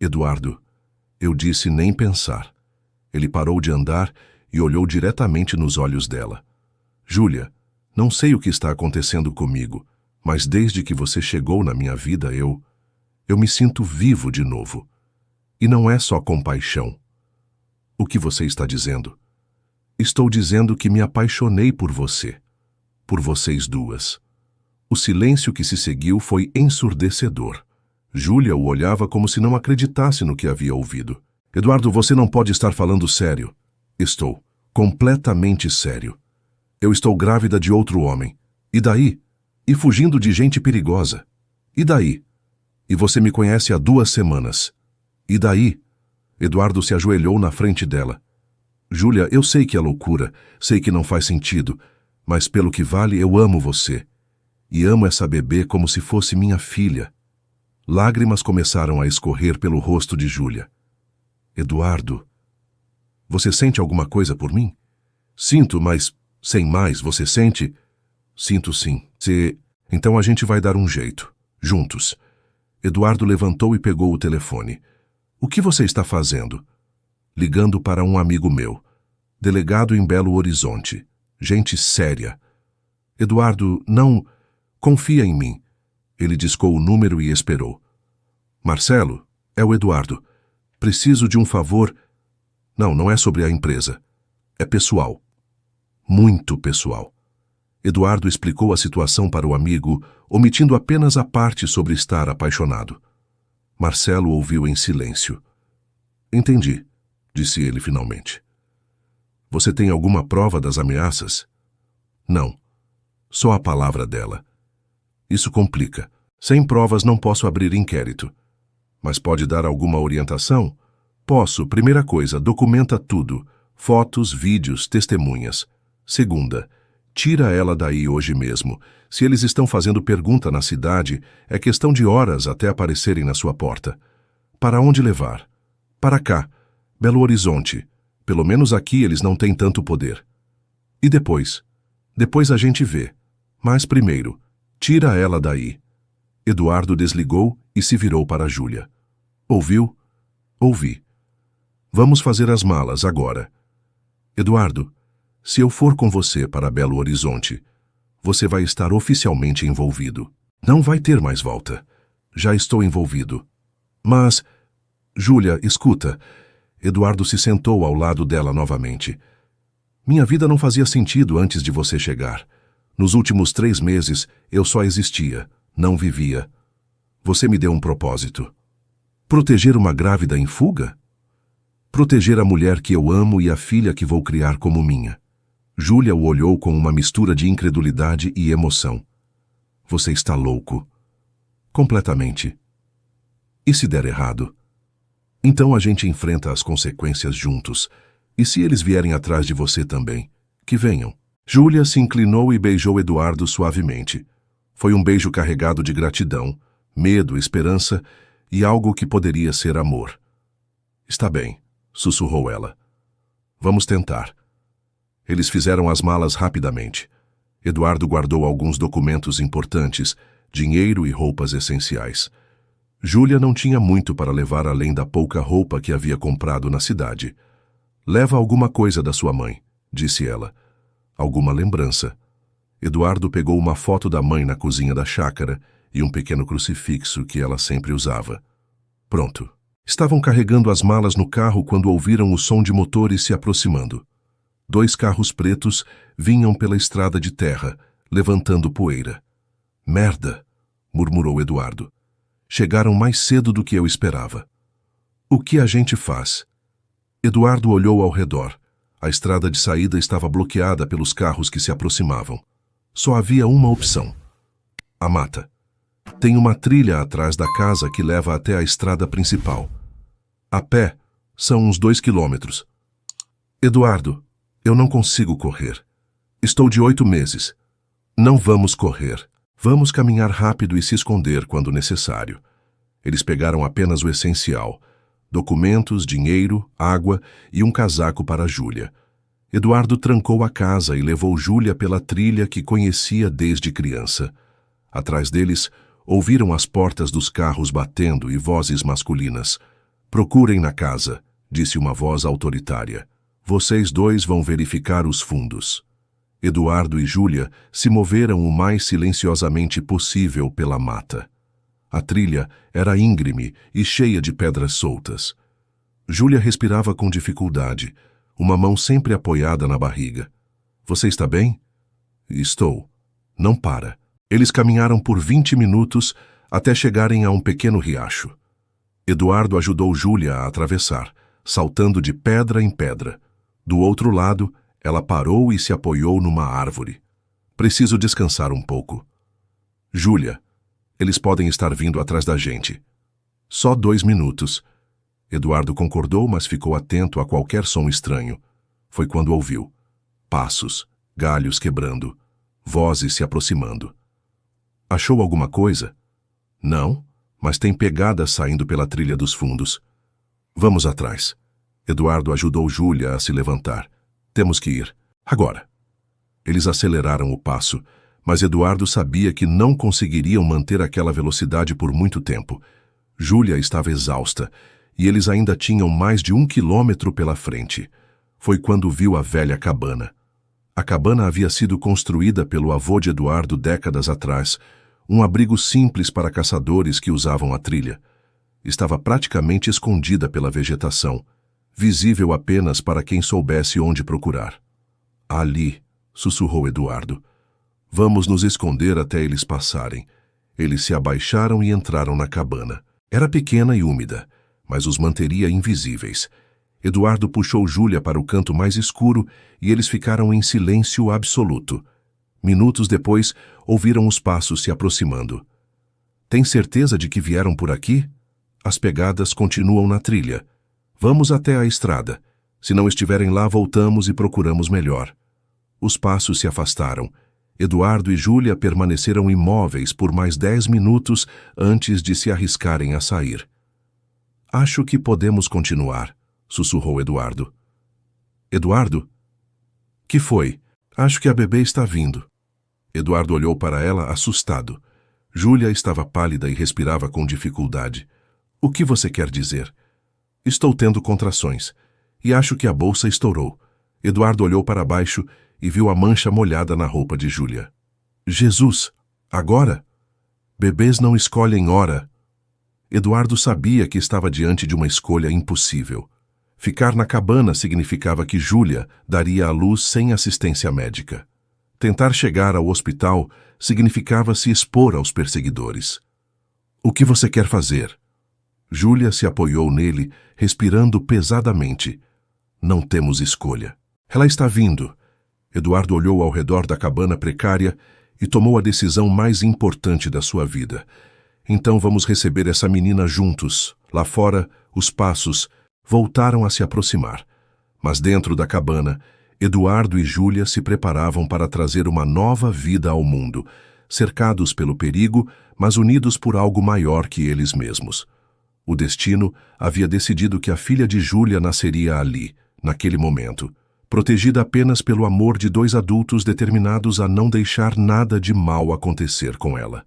Eduardo, eu disse nem pensar. Ele parou de andar e olhou diretamente nos olhos dela. Júlia, não sei o que está acontecendo comigo, mas desde que você chegou na minha vida Eu me sinto vivo de novo. E não é só compaixão. O que você está dizendo? Estou dizendo que me apaixonei por você. Por vocês duas. O silêncio que se seguiu foi ensurdecedor. Júlia o olhava como se não acreditasse no que havia ouvido. Eduardo, você não pode estar falando sério. Estou. Completamente sério. Eu estou grávida de outro homem. E daí? E fugindo de gente perigosa. E daí? E você me conhece há 2 semanas. E daí? Eduardo se ajoelhou na frente dela. Júlia, eu sei que é loucura, sei que não faz sentido, mas pelo que vale eu amo você. E amo essa bebê como se fosse minha filha. Lágrimas começaram a escorrer pelo rosto de Júlia. Eduardo, você sente alguma coisa por mim? Sinto, mas sem mais, você sente? Sinto sim. Então a gente vai dar um jeito. Juntos. Eduardo levantou e pegou o telefone. O que você está fazendo? Ligando para um amigo meu. Delegado em Belo Horizonte. Gente séria. Eduardo, não... Confia em mim. Ele discou o número e esperou. Marcelo, é o Eduardo. Preciso de um favor. Não é sobre a empresa. É pessoal. Muito pessoal. Eduardo explicou a situação para o amigo, omitindo apenas a parte sobre estar apaixonado. Marcelo ouviu em silêncio. Entendi, disse ele finalmente. Você tem alguma prova das ameaças? Não. Só a palavra dela. Isso complica. Sem provas não posso abrir inquérito. Mas pode dar alguma orientação? Posso. Primeira coisa, documenta tudo. Fotos, vídeos, testemunhas. Segunda, tira ela daí hoje mesmo. Se eles estão fazendo pergunta na cidade, é questão de horas até aparecerem na sua porta. Para onde levar? Para cá, Belo Horizonte. Pelo menos aqui eles não têm tanto poder. E depois? Depois a gente vê. Mas primeiro, tira ela daí. Eduardo desligou e se virou para Júlia. Ouviu? Ouvi. Vamos fazer as malas agora. Eduardo, se eu for com você para Belo Horizonte, você vai estar oficialmente envolvido. Não vai ter mais volta. Já estou envolvido. Mas... Júlia, escuta. Eduardo se sentou ao lado dela novamente. Minha vida não fazia sentido antes de você chegar. Nos últimos 3 meses, eu só existia, não vivia. Você me deu um propósito. Proteger uma grávida em fuga? Proteger a mulher que eu amo e a filha que vou criar como minha. Júlia o olhou com uma mistura de incredulidade e emoção. Você está louco. Completamente. E se der errado? Então a gente enfrenta as consequências juntos. E se eles vierem atrás de você também? Que venham. Júlia se inclinou e beijou Eduardo suavemente. Foi um beijo carregado de gratidão, medo, esperança e algo que poderia ser amor. Está bem, sussurrou ela. Vamos tentar. Eles fizeram as malas rapidamente. Eduardo guardou alguns documentos importantes, dinheiro e roupas essenciais. Júlia não tinha muito para levar além da pouca roupa que havia comprado na cidade. Leva alguma coisa da sua mãe, disse ela. Alguma lembrança. Eduardo pegou uma foto da mãe na cozinha da chácara e um pequeno crucifixo que ela sempre usava. Pronto. Estavam carregando as malas no carro quando ouviram o som de motores se aproximando. 2 carros pretos vinham pela estrada de terra, levantando poeira. Merda, murmurou Eduardo. Chegaram mais cedo do que eu esperava. O que a gente faz? Eduardo olhou ao redor. A estrada de saída estava bloqueada pelos carros que se aproximavam. Só havia uma opção. A mata. Tem uma trilha atrás da casa que leva até a estrada principal. A pé, são uns 2 quilômetros. Eduardo, eu não consigo correr. Estou de 8 meses. Não vamos correr. Vamos caminhar rápido e se esconder quando necessário. Eles pegaram apenas o essencial. Documentos, dinheiro, água e um casaco para Júlia. Eduardo trancou a casa e levou Júlia pela trilha que conhecia desde criança. Atrás deles, ouviram as portas dos carros batendo e vozes masculinas. Procurem na casa, disse uma voz autoritária. Vocês 2 vão verificar os fundos. Eduardo e Júlia se moveram o mais silenciosamente possível pela mata. A trilha era íngreme e cheia de pedras soltas. Júlia respirava com dificuldade, uma mão sempre apoiada na barriga. Você está bem? Estou. Não para. Eles caminharam por 20 minutos até chegarem a um pequeno riacho. Eduardo ajudou Júlia a atravessar, saltando de pedra em pedra. Do outro lado, ela parou e se apoiou numa árvore. Preciso descansar um pouco. Júlia, eles podem estar vindo atrás da gente. Só 2 minutos. Eduardo concordou, mas ficou atento a qualquer som estranho. Foi quando ouviu. Passos, galhos quebrando, vozes se aproximando. Achou alguma coisa? Não, mas tem pegadas saindo pela trilha dos fundos. Vamos atrás. Eduardo ajudou Júlia a se levantar. Temos que ir. Agora. Eles aceleraram o passo, mas Eduardo sabia que não conseguiriam manter aquela velocidade por muito tempo. Júlia estava exausta, e eles ainda tinham mais de 1 quilômetro pela frente. Foi quando viu a velha cabana. A cabana havia sido construída pelo avô de Eduardo décadas atrás, um abrigo simples para caçadores que usavam a trilha. Estava praticamente escondida pela vegetação, visível apenas para quem soubesse onde procurar. Ali, sussurrou Eduardo. Vamos nos esconder até eles passarem. Eles se abaixaram e entraram na cabana. Era pequena e úmida, mas os manteria invisíveis. Eduardo puxou Júlia para o canto mais escuro e eles ficaram em silêncio absoluto. Minutos depois, ouviram os passos se aproximando. Tem certeza de que vieram por aqui? As pegadas continuam na trilha. Vamos até a estrada. Se não estiverem lá, voltamos e procuramos melhor. Os passos se afastaram. Eduardo e Júlia permaneceram imóveis por mais 10 minutos antes de se arriscarem a sair. Acho que podemos continuar, sussurrou Eduardo. Eduardo? Que foi? Acho que a bebê está vindo. Eduardo olhou para ela assustado. Júlia estava pálida e respirava com dificuldade. O que você quer dizer? Estou tendo contrações. E acho que a bolsa estourou. Eduardo olhou para baixo e viu a mancha molhada na roupa de Júlia. Jesus! Agora? Bebês não escolhem hora. Eduardo sabia que estava diante de uma escolha impossível. Ficar na cabana significava que Júlia daria à luz sem assistência médica. Tentar chegar ao hospital significava se expor aos perseguidores. O que você quer fazer? Júlia se apoiou nele, respirando pesadamente. Não temos escolha. Ela está vindo. Eduardo olhou ao redor da cabana precária e tomou a decisão mais importante da sua vida. Então vamos receber essa menina juntos. Lá fora, os passos voltaram a se aproximar. Mas dentro da cabana, Eduardo e Júlia se preparavam para trazer uma nova vida ao mundo, cercados pelo perigo, mas unidos por algo maior que eles mesmos. O destino havia decidido que a filha de Júlia nasceria ali, naquele momento, protegida apenas pelo amor de 2 adultos determinados a não deixar nada de mal acontecer com ela.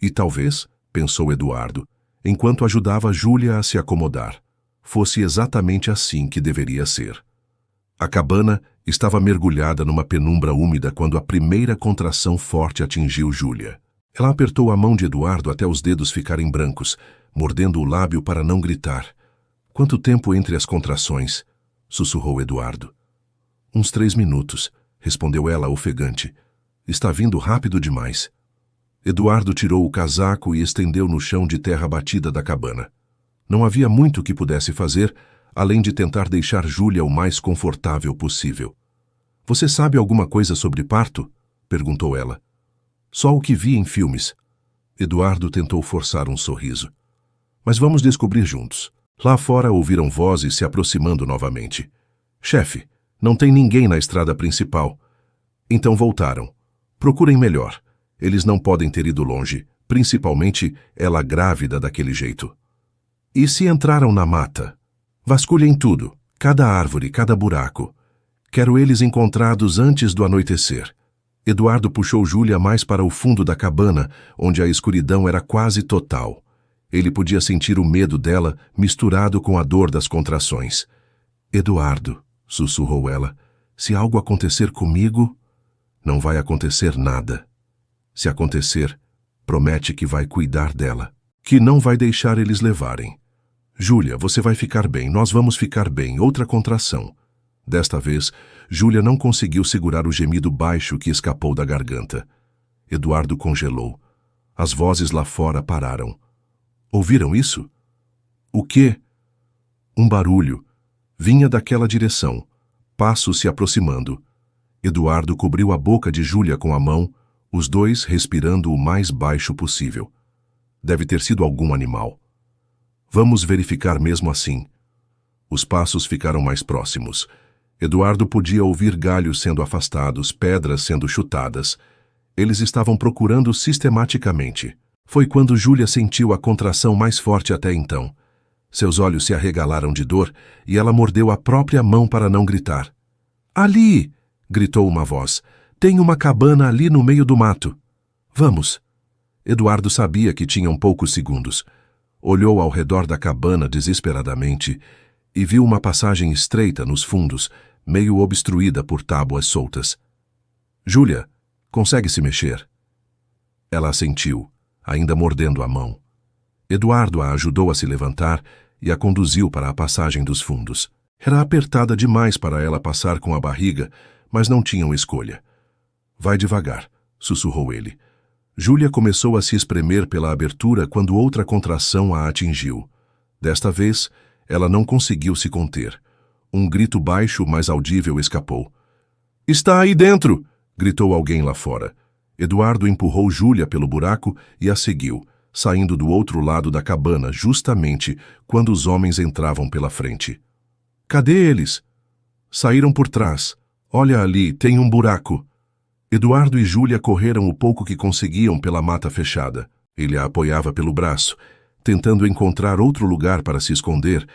E talvez, pensou Eduardo, enquanto ajudava Júlia a se acomodar, fosse exatamente assim que deveria ser. A cabana estava mergulhada numa penumbra úmida quando a primeira contração forte atingiu Júlia. Ela apertou a mão de Eduardo até os dedos ficarem brancos, mordendo o lábio para não gritar. Quanto tempo entre as contrações? Sussurrou Eduardo. Uns 3 minutos, respondeu ela ofegante. Está vindo rápido demais. Eduardo tirou o casaco e estendeu no chão de terra batida da cabana. Não havia muito que pudesse fazer, além de tentar deixar Júlia o mais confortável possível. Você sabe alguma coisa sobre parto? Perguntou ela. Só o que vi em filmes. Eduardo tentou forçar um sorriso. Mas vamos descobrir juntos. Lá fora ouviram vozes se aproximando novamente. Chefe, não tem ninguém na estrada principal. Então voltaram. Procurem melhor. Eles não podem ter ido longe, principalmente ela grávida daquele jeito. E se entraram na mata? Vasculhem tudo, cada árvore, cada buraco. Quero eles encontrados antes do anoitecer. Eduardo puxou Júlia mais para o fundo da cabana, onde a escuridão era quase total. Ele podia sentir o medo dela misturado com a dor das contrações. Eduardo, sussurrou ela, se algo acontecer comigo, não vai acontecer nada. Se acontecer, promete que vai cuidar dela. que não vai deixar eles levarem. Júlia, você vai ficar bem, nós vamos ficar bem. Outra contração. Desta vez, Júlia não conseguiu segurar o gemido baixo que escapou da garganta. Eduardo congelou. As vozes lá fora pararam. Ouviram isso? O quê? Um barulho. Vinha daquela direção. Passos se aproximando. Eduardo cobriu a boca de Júlia com a mão, os dois respirando o mais baixo possível. Deve ter sido algum animal. Vamos verificar mesmo assim. Os passos ficaram mais próximos. Eduardo podia ouvir galhos sendo afastados, pedras sendo chutadas. Eles estavam procurando sistematicamente. Foi quando Júlia sentiu a contração mais forte até então. Seus olhos se arregalaram de dor e ela mordeu a própria mão para não gritar. Ali! Gritou uma voz. Tem uma cabana ali no meio do mato. Vamos. Eduardo sabia que tinham poucos segundos. Olhou ao redor da cabana desesperadamente e viu uma passagem estreita nos fundos, meio obstruída por tábuas soltas. Júlia, consegue se mexer? Ela assentiu, ainda mordendo a mão. Eduardo a ajudou a se levantar e a conduziu para a passagem dos fundos. Era apertada demais para ela passar com a barriga, mas não tinham escolha. Vai devagar, sussurrou ele. Júlia começou a se espremer pela abertura quando outra contração a atingiu. Desta vez, ela não conseguiu se conter. Um grito baixo, mas audível, escapou. Está aí dentro! Gritou alguém lá fora. Eduardo empurrou Júlia pelo buraco e a seguiu, saindo do outro lado da cabana justamente quando os homens entravam pela frente. Cadê eles? Saíram por trás. Olha ali, tem um buraco. Eduardo e Júlia correram o pouco que conseguiam pela mata fechada. Ele a apoiava pelo braço, tentando encontrar outro lugar para se esconder,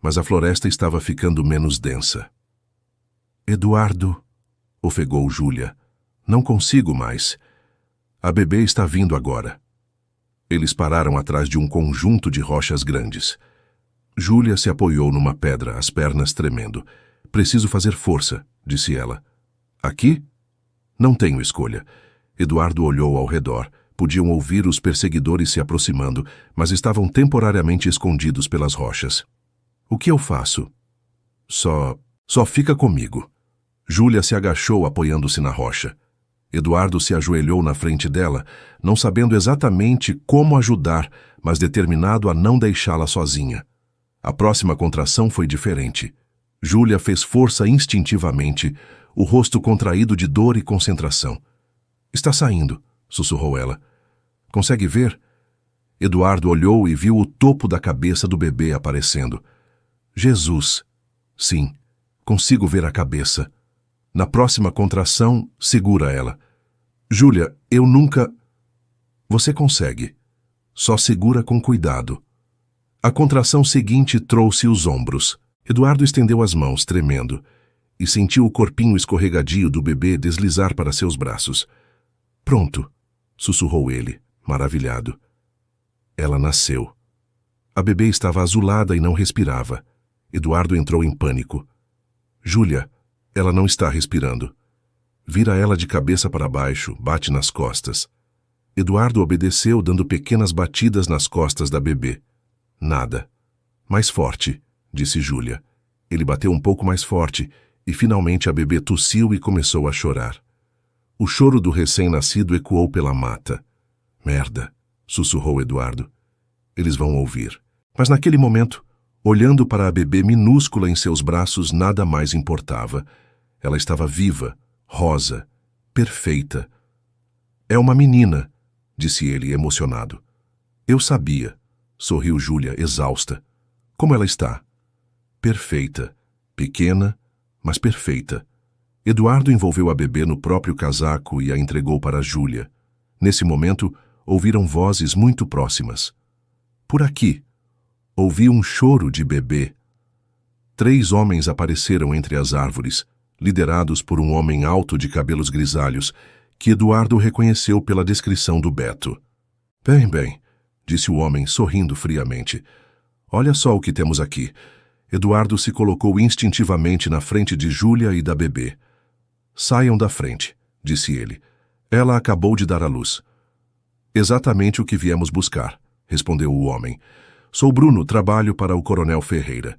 mas a floresta estava ficando menos densa. Eduardo, ofegou Júlia, não consigo mais. A bebê está vindo agora. Eles pararam atrás de um conjunto de rochas grandes. Júlia se apoiou numa pedra, as pernas tremendo. Preciso fazer força, disse ela. Aqui? Não tenho escolha. Eduardo olhou ao redor. Podiam ouvir os perseguidores se aproximando, mas estavam temporariamente escondidos pelas rochas. O que eu faço? Só fica comigo. Júlia se agachou apoiando-se na rocha. Eduardo se ajoelhou na frente dela, não sabendo exatamente como ajudar, mas determinado a não deixá-la sozinha. A próxima contração foi diferente. Júlia fez força instintivamente, o rosto contraído de dor e concentração. Está saindo, sussurrou ela. Consegue ver? Eduardo olhou e viu o topo da cabeça do bebê aparecendo. Jesus! Sim, consigo ver a cabeça. Na próxima contração, segura ela. Júlia, eu nunca... Você consegue. Só segura com cuidado. A contração seguinte trouxe os ombros. Eduardo estendeu as mãos, tremendo, e sentiu o corpinho escorregadio do bebê deslizar para seus braços. Pronto, sussurrou ele, maravilhado. Ela nasceu. A bebê estava azulada e não respirava. Eduardo entrou em pânico. Júlia, ela não está respirando. Vira ela de cabeça para baixo, bate nas costas. Eduardo obedeceu, dando pequenas batidas nas costas da bebê. Nada. Mais forte, disse Júlia. Ele bateu um pouco mais forte e finalmente a bebê tossiu e começou a chorar. O choro do recém-nascido ecoou pela mata. Merda, sussurrou Eduardo. Eles vão ouvir. Mas naquele momento, olhando para a bebê minúscula em seus braços, nada mais importava. Ela estava viva, rosa, perfeita. É uma menina, disse ele emocionado. Eu sabia, sorriu Júlia, exausta. Como ela está? Perfeita, pequena, mas perfeita. Eduardo envolveu a bebê no próprio casaco e a entregou para Júlia. Nesse momento, ouviram vozes muito próximas. Por aqui. Ouvi um choro de bebê. 3 homens apareceram entre as árvores, liderados por um homem alto de cabelos grisalhos, que Eduardo reconheceu pela descrição do Beto. Bem, disse o homem, sorrindo friamente. Olha só o que temos aqui. Eduardo se colocou instintivamente na frente de Júlia e da bebê. Saiam da frente, disse ele. Ela acabou de dar à luz. Exatamente o que viemos buscar, respondeu o homem. Sou Bruno, trabalho para o Coronel Ferreira.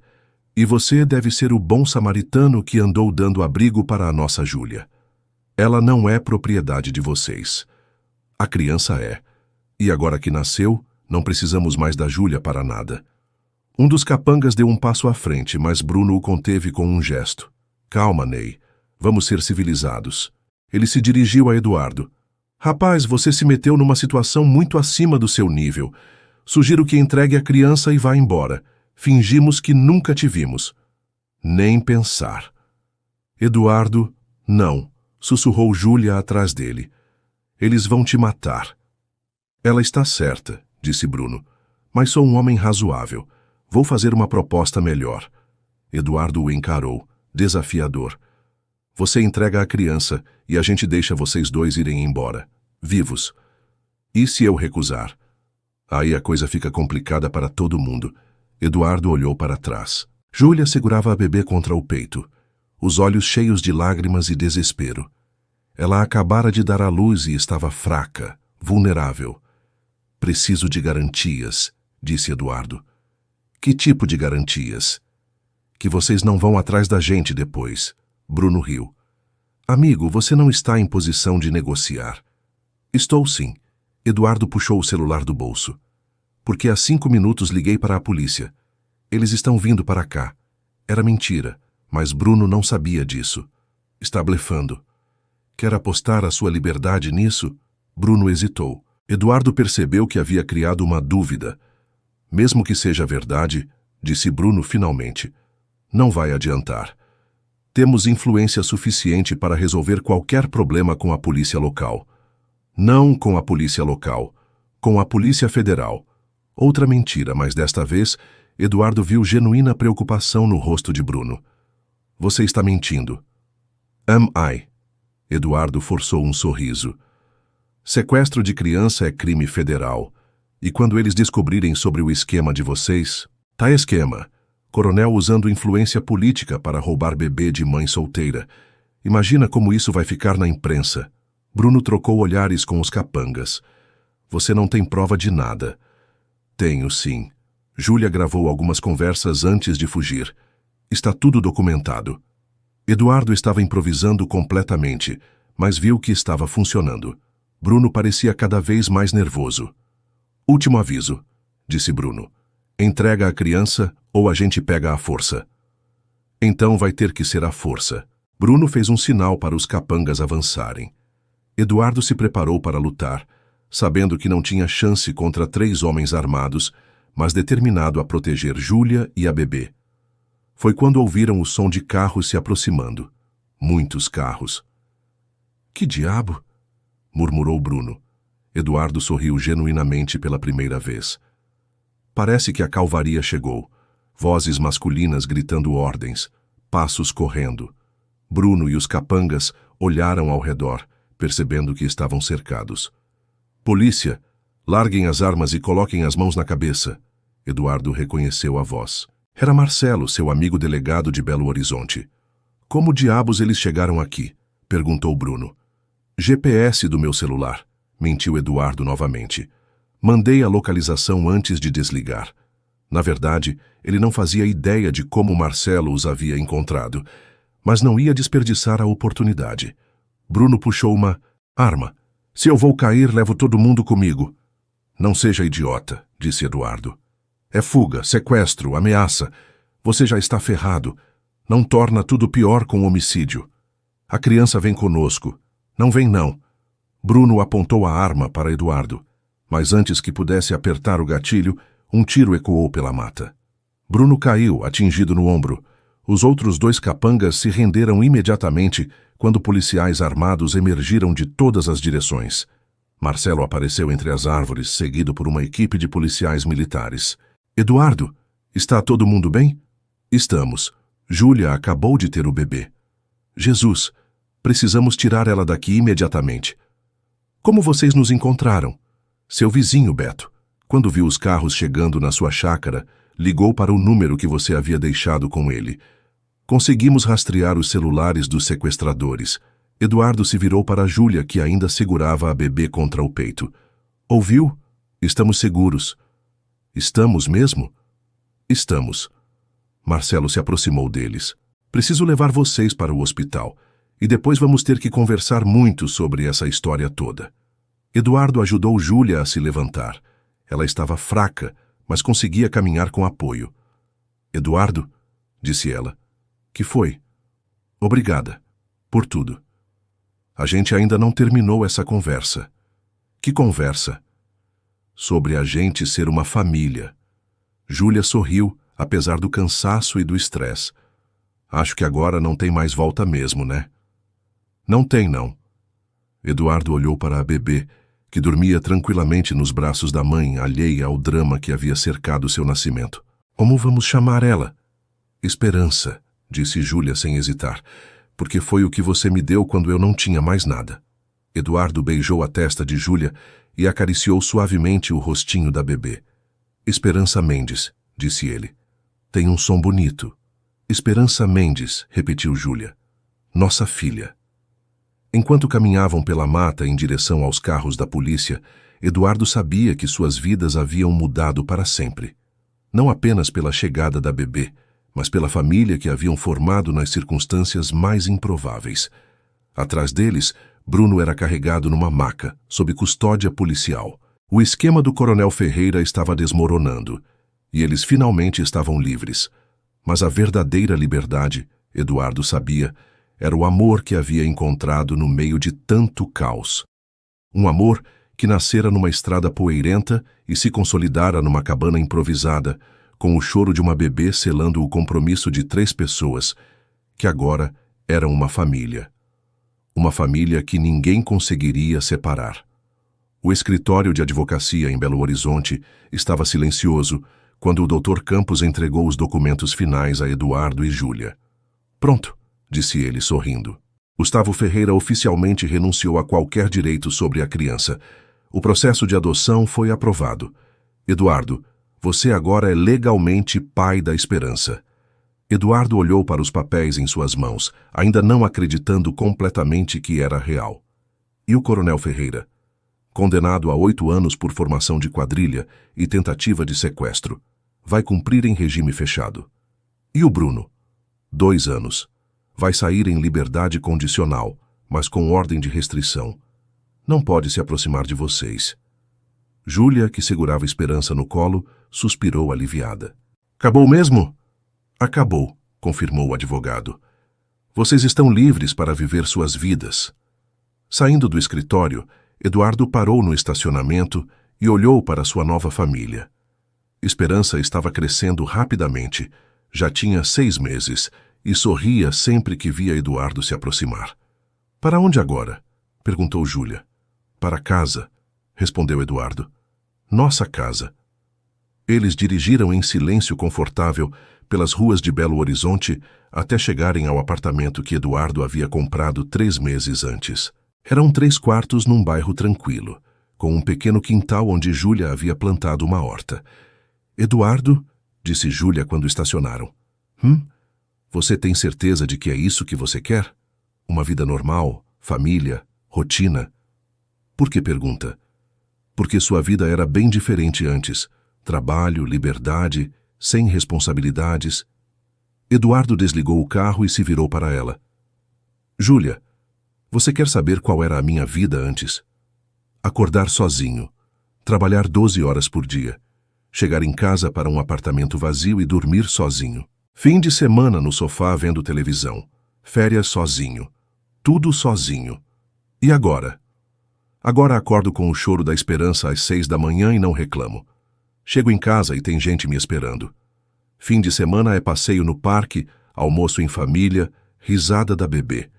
E você deve ser o bom samaritano que andou dando abrigo para a nossa Júlia. Ela não é propriedade de vocês. A criança é. E agora que nasceu, não precisamos mais da Júlia para nada. Um dos capangas deu um passo à frente, mas Bruno o conteve com um gesto. Calma, Ney. Vamos ser civilizados. Ele se dirigiu a Eduardo. Rapaz, você se meteu numa situação muito acima do seu nível. Sugiro que entregue a criança e vá embora. Fingimos que nunca te vimos. Nem pensar. Eduardo, não, sussurrou Júlia atrás dele. Eles vão te matar. Ela está certa, disse Bruno, mas sou um homem razoável. Vou fazer uma proposta melhor. Eduardo o encarou, desafiador. Você entrega a criança e a gente deixa vocês dois irem embora, vivos. E se eu recusar? Aí a coisa fica complicada para todo mundo. Eduardo olhou para trás. Júlia segurava a bebê contra o peito, os olhos cheios de lágrimas e desespero. Ela acabara de dar à luz e estava fraca, vulnerável. Preciso de garantias, disse Eduardo. Que tipo de garantias? Que vocês não vão atrás da gente depois. Bruno riu. Amigo, você não está em posição de negociar. Estou sim. Eduardo puxou o celular do bolso. Porque há 5 minutos liguei para a polícia. Eles estão vindo para cá. Era mentira, mas Bruno não sabia disso. Está blefando. Quer apostar a sua liberdade nisso? Bruno hesitou. Eduardo percebeu que havia criado uma dúvida. Mesmo que seja verdade, disse Bruno finalmente, não vai adiantar. Temos influência suficiente para resolver qualquer problema com a polícia local. Não com a polícia local, com a Polícia Federal. Outra mentira, mas desta vez, Eduardo viu genuína preocupação no rosto de Bruno. Você está mentindo. Am I? Eduardo forçou um sorriso. Sequestro de criança é crime federal. E quando eles descobrirem sobre o esquema de vocês... Tá esquema. Coronel usando influência política para roubar bebê de mãe solteira. Imagina como isso vai ficar na imprensa. Bruno trocou olhares com os capangas. Você não tem prova de nada. Tenho, sim. Júlia gravou algumas conversas antes de fugir. Está tudo documentado. Eduardo estava improvisando completamente, mas viu que estava funcionando. Bruno parecia cada vez mais nervoso. Último aviso, disse Bruno. Entrega a criança ou a gente pega à força. Então vai ter que ser à força. Bruno fez um sinal para os capangas avançarem. Eduardo se preparou para lutar, sabendo que não tinha chance contra 3 homens armados, mas determinado a proteger Júlia e a bebê. Foi quando ouviram o som de carros se aproximando. Muitos carros. Que diabo? Murmurou Bruno. Eduardo sorriu genuinamente pela primeira vez. Parece que a calvaria chegou. Vozes masculinas gritando ordens, passos correndo. Bruno e os capangas olharam ao redor, percebendo que estavam cercados. Polícia, larguem as armas e coloquem as mãos na cabeça. Eduardo reconheceu a voz. Era Marcelo, seu amigo delegado de Belo Horizonte. Como diabos eles chegaram aqui? Perguntou Bruno. GPS do meu celular, mentiu Eduardo novamente. Mandei a localização antes de desligar. Na verdade, ele não fazia ideia de como Marcelo os havia encontrado, mas não ia desperdiçar a oportunidade. Bruno puxou uma arma. Se eu vou cair, levo todo mundo comigo. Não seja idiota, disse Eduardo. É fuga, sequestro, ameaça. Você já está ferrado. Não torna tudo pior com o homicídio. A criança vem conosco. Não vem, não. Bruno apontou a arma para Eduardo, mas antes que pudesse apertar o gatilho, um tiro ecoou pela mata. Bruno caiu, atingido no ombro. Os outros 2 capangas se renderam imediatamente quando policiais armados emergiram de todas as direções. Marcelo apareceu entre as árvores, seguido por uma equipe de policiais militares. Eduardo, está todo mundo bem? Estamos. Júlia acabou de ter o bebê. Jesus, precisamos tirar ela daqui imediatamente. Como vocês nos encontraram? Seu vizinho, Beto, quando viu os carros chegando na sua chácara, ligou para o número que você havia deixado com ele. Conseguimos rastrear os celulares dos sequestradores. Eduardo se virou para Júlia, que ainda segurava a bebê contra o peito. Ouviu? Estamos seguros. Estamos mesmo? Estamos. Marcelo se aproximou deles. Preciso levar vocês para o hospital. E depois vamos ter que conversar muito sobre essa história toda. Eduardo ajudou Júlia a se levantar. Ela estava fraca, mas conseguia caminhar com apoio. Eduardo, disse ela. Que foi? Obrigada. Por tudo. A gente ainda não terminou essa conversa. Que conversa? Sobre a gente ser uma família. Júlia sorriu, apesar do cansaço e do estresse. Acho que agora não tem mais volta mesmo, né? Não tem, não. Eduardo olhou para a bebê, que dormia tranquilamente nos braços da mãe, alheia ao drama que havia cercado seu nascimento. Como vamos chamar ela? Esperança, disse Júlia sem hesitar, porque foi o que você me deu quando eu não tinha mais nada. Eduardo beijou a testa de Júlia e acariciou suavemente o rostinho da bebê. Esperança Mendes, disse ele. Tem um som bonito. Esperança Mendes, repetiu Júlia. Nossa filha. Enquanto caminhavam pela mata em direção aos carros da polícia, Eduardo sabia que suas vidas haviam mudado para sempre. Não apenas pela chegada da bebê, mas pela família que haviam formado nas circunstâncias mais improváveis. Atrás deles, Bruno era carregado numa maca, sob custódia policial. O esquema do Coronel Ferreira estava desmoronando, e eles finalmente estavam livres. Mas a verdadeira liberdade, Eduardo sabia, era o amor que havia encontrado no meio de tanto caos. Um amor que nascera numa estrada poeirenta e se consolidara numa cabana improvisada, com o choro de uma bebê selando o compromisso de 3 pessoas, que agora eram uma família. Uma família que ninguém conseguiria separar. O escritório de advocacia em Belo Horizonte estava silencioso quando o Dr. Campos entregou os documentos finais a Eduardo e Júlia. Pronto, disse ele sorrindo. Gustavo Ferreira oficialmente renunciou a qualquer direito sobre a criança. O processo de adoção foi aprovado. Eduardo, você agora é legalmente pai da Esperança. Eduardo olhou para os papéis em suas mãos, ainda não acreditando completamente que era real. E o Coronel Ferreira? Condenado a 8 anos por formação de quadrilha e tentativa de sequestro. Vai cumprir em regime fechado. E o Bruno? 2 anos. Vai sair em liberdade condicional, mas com ordem de restrição. Não pode se aproximar de vocês. Júlia, que segurava Esperança no colo, suspirou aliviada. Acabou mesmo? Acabou, confirmou o advogado. Vocês estão livres para viver suas vidas. Saindo do escritório, Eduardo parou no estacionamento e olhou para sua nova família. Esperança estava crescendo rapidamente. Já tinha 6 meses e sorria sempre que via Eduardo se aproximar. Para onde agora? Perguntou Júlia. Para casa, respondeu Eduardo. Nossa casa. Eles dirigiram em silêncio confortável pelas ruas de Belo Horizonte até chegarem ao apartamento que Eduardo havia comprado 3 meses antes. Eram 3 quartos num bairro tranquilo, com um pequeno quintal onde Júlia havia plantado uma horta. Eduardo, disse Júlia quando estacionaram. Você tem certeza de que é isso que você quer? Uma vida normal, família, rotina? Por que pergunta? Porque sua vida era bem diferente antes. Trabalho, liberdade, sem responsabilidades. Eduardo desligou o carro e se virou para ela. Júlia, você quer saber qual era a minha vida antes? Acordar sozinho, trabalhar 12 horas por dia, chegar em casa para um apartamento vazio e dormir sozinho. Fim de semana no sofá vendo televisão, férias sozinho, tudo sozinho. E agora? Agora acordo com o choro da Esperança às 6 da manhã e não reclamo. Chego em casa e tem gente me esperando. Fim de semana é passeio no parque, almoço em família, risada da bebê.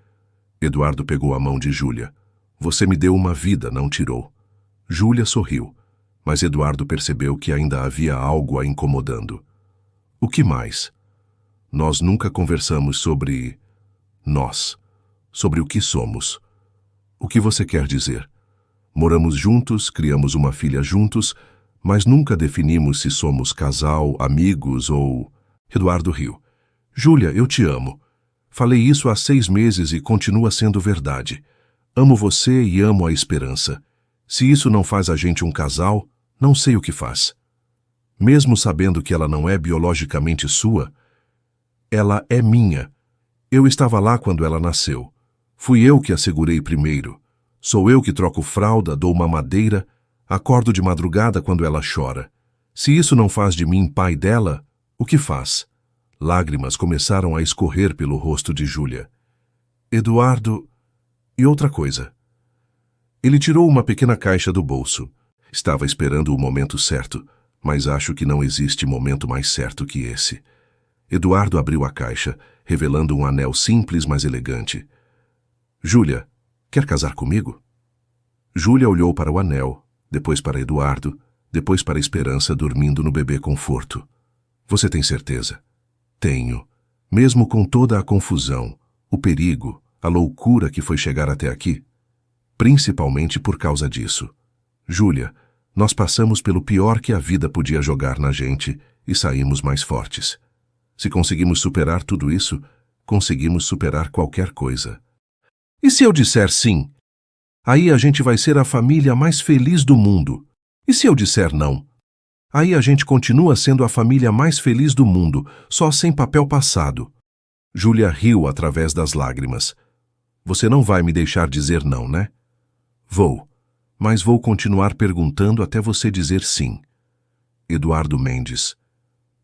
Eduardo pegou a mão de Júlia. Você me deu uma vida, não tirou. Júlia sorriu, mas Eduardo percebeu que ainda havia algo a incomodando. O que mais? Nós nunca conversamos sobre nós, sobre o que somos. O que você quer dizer? Moramos juntos, criamos uma filha juntos, mas nunca definimos se somos casal, amigos ou... Eduardo riu. Júlia, eu te amo. Falei isso há 6 meses e continua sendo verdade. Amo você e amo a Esperança. Se isso não faz a gente um casal, não sei o que faz. Mesmo sabendo que ela não é biologicamente sua, ela é minha. Eu estava lá quando ela nasceu. Fui eu que a segurei primeiro. Sou eu que troco fralda, dou mamadeira, acordo de madrugada quando ela chora. Se isso não faz de mim pai dela, o que faz? Lágrimas começaram a escorrer pelo rosto de Júlia. Eduardo... E outra coisa. Ele tirou uma pequena caixa do bolso. Estava esperando o momento certo, mas acho que não existe momento mais certo que esse. Eduardo abriu a caixa, revelando um anel simples, mas elegante. Júlia, quer casar comigo? Júlia olhou para o anel, depois para Eduardo, depois para Esperança dormindo no bebê conforto. Você tem certeza? Tenho. Mesmo com toda a confusão, o perigo, a loucura que foi chegar até aqui? Principalmente por causa disso. Júlia, nós passamos pelo pior que a vida podia jogar na gente e saímos mais fortes. Se conseguimos superar tudo isso, conseguimos superar qualquer coisa. E se eu disser sim? Aí a gente vai ser a família mais feliz do mundo. E se eu disser não? Aí a gente continua sendo a família mais feliz do mundo, só sem papel passado. Júlia riu através das lágrimas. Você não vai me deixar dizer não, né? Vou, mas vou continuar perguntando até você dizer sim. Eduardo Mendes.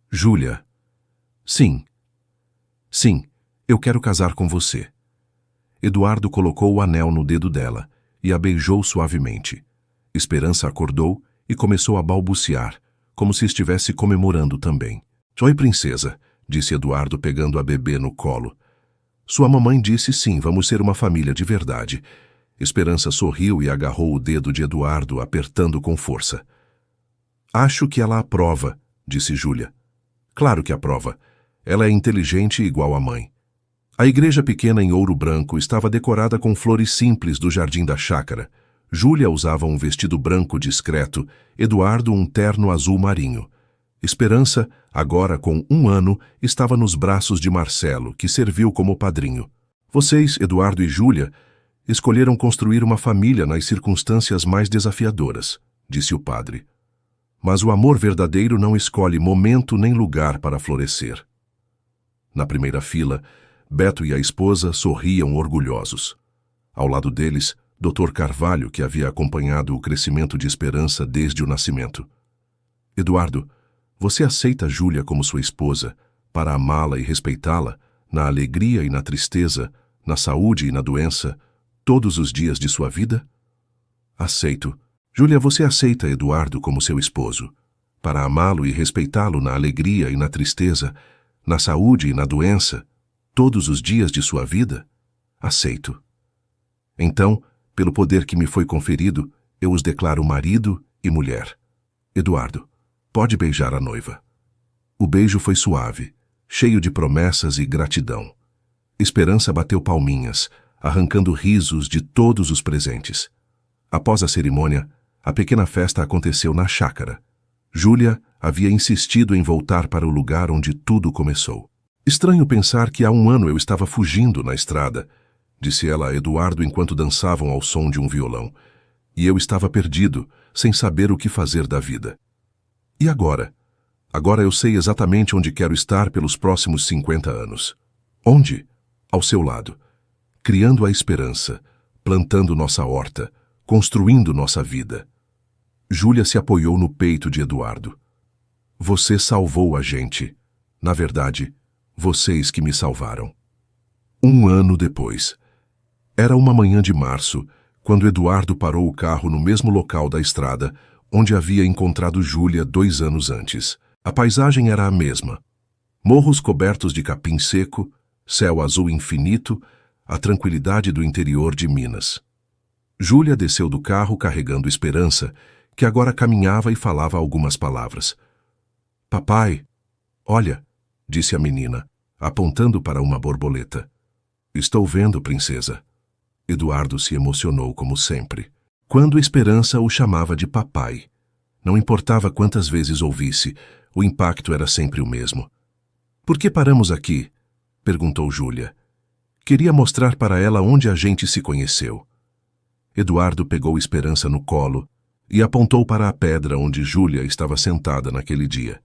Júlia. Sim. Sim, eu quero casar com você. Eduardo colocou o anel no dedo dela e a beijou suavemente. Esperança acordou e começou a balbuciar, como se estivesse comemorando também. Oi, princesa, disse Eduardo pegando a bebê no colo. Sua mamãe disse sim, vamos ser uma família de verdade. Esperança sorriu e agarrou o dedo de Eduardo, apertando com força. Acho que ela aprova, disse Júlia. Claro que aprova. Ela é inteligente igual a mãe. A igreja pequena em ouro branco estava decorada com flores simples do jardim da chácara. Júlia usava um vestido branco discreto, Eduardo um terno azul marinho. Esperança, agora com 1 ano, estava nos braços de Marcelo, que serviu como padrinho. Vocês, Eduardo e Júlia, escolheram construir uma família nas circunstâncias mais desafiadoras, disse o padre. Mas o amor verdadeiro não escolhe momento nem lugar para florescer. Na primeira fila, Beto e a esposa sorriam orgulhosos. Ao lado deles, Dr. Carvalho, que havia acompanhado o crescimento de Esperança desde o nascimento. Eduardo, você aceita Júlia como sua esposa, para amá-la e respeitá-la, na alegria e na tristeza, na saúde e na doença, todos os dias de sua vida? Aceito. Júlia, você aceita Eduardo como seu esposo, para amá-lo e respeitá-lo na alegria e na tristeza, na saúde e na doença, todos os dias de sua vida? Aceito. Então, pelo poder que me foi conferido, eu os declaro marido e mulher. Eduardo, pode beijar a noiva. O beijo foi suave, cheio de promessas e gratidão. Esperança bateu palminhas, arrancando risos de todos os presentes. Após a cerimônia, a pequena festa aconteceu na chácara. Júlia havia insistido em voltar para o lugar onde tudo começou. Estranho pensar que há 1 ano eu estava fugindo na estrada, disse ela a Eduardo enquanto dançavam ao som de um violão. E eu estava perdido, sem saber o que fazer da vida. E agora? Agora eu sei exatamente onde quero estar pelos próximos 50 anos. Onde? Ao seu lado. Criando a esperança, plantando nossa horta, construindo nossa vida. Júlia se apoiou no peito de Eduardo. Você salvou a gente. Na verdade, vocês que me salvaram. 1 ano depois. Era uma manhã de março, quando Eduardo parou o carro no mesmo local da estrada, onde havia encontrado Júlia 2 anos antes. A paisagem era a mesma. Morros cobertos de capim seco, céu azul infinito, a tranquilidade do interior de Minas. Júlia desceu do carro carregando Esperança, que agora caminhava e falava algumas palavras. Papai, olha, disse a menina, apontando para uma borboleta. Estou vendo, princesa. Eduardo se emocionou como sempre. Quando Esperança o chamava de papai. Não importava quantas vezes ouvisse, o impacto era sempre o mesmo. Por que paramos aqui? Perguntou Júlia. Queria mostrar para ela onde a gente se conheceu. Eduardo pegou Esperança no colo, e apontou para a pedra onde Júlia estava sentada naquele dia.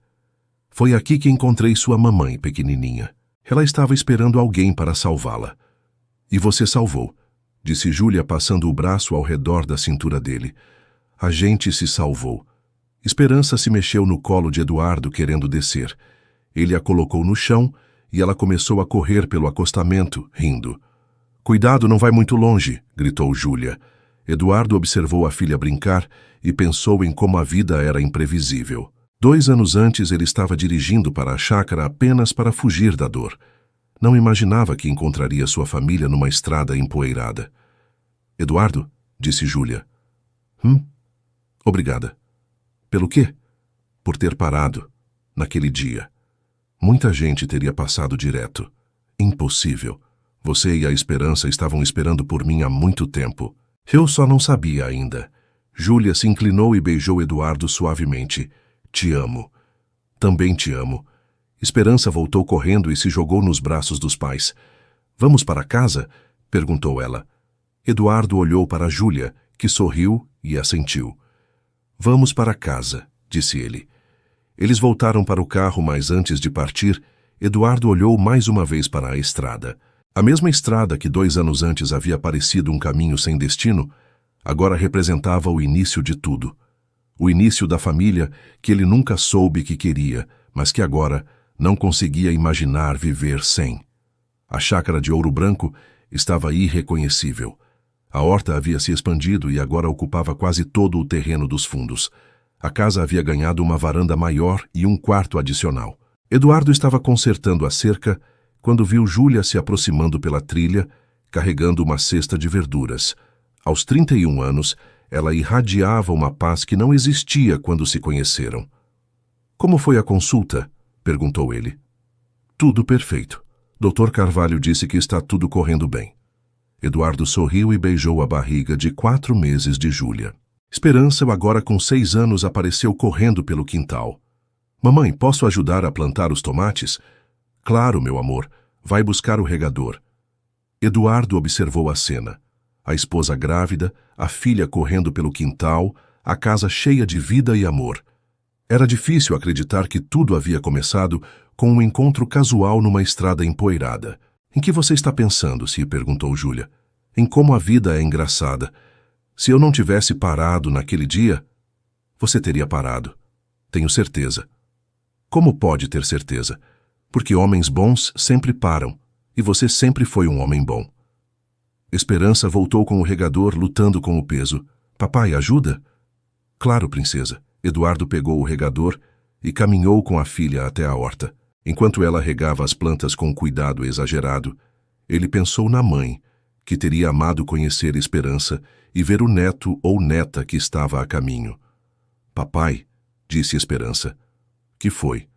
Foi aqui que encontrei sua mamãe pequenininha. Ela estava esperando alguém para salvá-la. E você salvou, disse Júlia passando o braço ao redor da cintura dele. A gente se salvou. Esperança se mexeu no colo de Eduardo querendo descer. Ele a colocou no chão e ela começou a correr pelo acostamento, rindo. Cuidado, não vai muito longe, gritou Júlia. Eduardo observou a filha brincar e pensou em como a vida era imprevisível. 2 anos antes ele estava dirigindo para a chácara apenas para fugir da dor. Não imaginava que encontraria sua família numa estrada empoeirada. Eduardo, disse Júlia. Obrigada. Pelo quê? Por ter parado, naquele dia. Muita gente teria passado direto. Impossível. Você e a Esperança estavam esperando por mim há muito tempo. Eu só não sabia ainda. Júlia se inclinou e beijou Eduardo suavemente. Te amo. Também te amo. Esperança voltou correndo e se jogou nos braços dos pais. Vamos para casa? Perguntou ela. Eduardo olhou para Júlia, que sorriu e assentiu. Vamos para casa, disse ele. Eles voltaram para o carro, mas antes de partir, Eduardo olhou mais uma vez para a estrada. A mesma estrada que 2 anos antes havia parecido um caminho sem destino, agora representava o início de tudo. O início da família que ele nunca soube que queria, mas que agora não conseguia imaginar viver sem. A chácara de Ouro Branco estava irreconhecível. A horta havia se expandido e agora ocupava quase todo o terreno dos fundos. A casa havia ganhado uma varanda maior e um quarto adicional. Eduardo estava consertando a cerca quando viu Júlia se aproximando pela trilha, carregando uma cesta de verduras. Aos 31 anos, ela irradiava uma paz que não existia quando se conheceram. Como foi a consulta? Perguntou ele. Tudo perfeito. Dr. Carvalho disse que está tudo correndo bem. Eduardo sorriu e beijou a barriga de 4 meses de Júlia. Esperança, agora com 6 anos, apareceu correndo pelo quintal. Mamãe, posso ajudar a plantar os tomates? Claro, meu amor. Vai buscar o regador. Eduardo observou a cena. A esposa grávida, a filha correndo pelo quintal, a casa cheia de vida e amor. Era difícil acreditar que tudo havia começado com um encontro casual numa estrada empoeirada. Em que você está pensando? Se perguntou Júlia. Em como a vida é engraçada. Se eu não tivesse parado naquele dia, você teria parado. Tenho certeza. Como pode ter certeza? Porque homens bons sempre param, e você sempre foi um homem bom. Esperança voltou com o regador, lutando com o peso. Papai, ajuda? Claro, princesa. Eduardo pegou o regador e caminhou com a filha até a horta. Enquanto ela regava as plantas com cuidado exagerado, ele pensou na mãe, que teria amado conhecer Esperança e ver o neto ou neta que estava a caminho. Papai, disse Esperança. Que foi?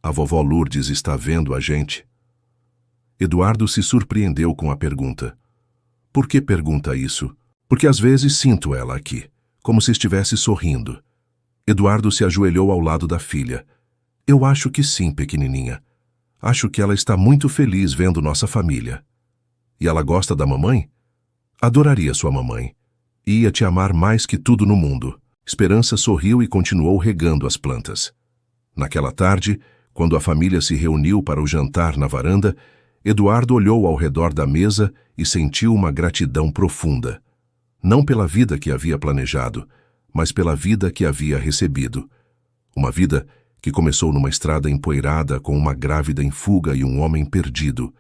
A vovó Lourdes está vendo a gente? Eduardo se surpreendeu com a pergunta. Por que pergunta isso? Porque às vezes sinto ela aqui, como se estivesse sorrindo. Eduardo se ajoelhou ao lado da filha. Eu acho que sim, pequenininha. Acho que ela está muito feliz vendo nossa família. E ela gosta da mamãe? Adoraria sua mamãe. Ia te amar mais que tudo no mundo. Esperança sorriu e continuou regando as plantas. Naquela tarde, quando a família se reuniu para o jantar na varanda, Eduardo olhou ao redor da mesa e sentiu uma gratidão profunda. Não pela vida que havia planejado, mas pela vida que havia recebido. Uma vida que começou numa estrada empoeirada com uma grávida em fuga e um homem perdido,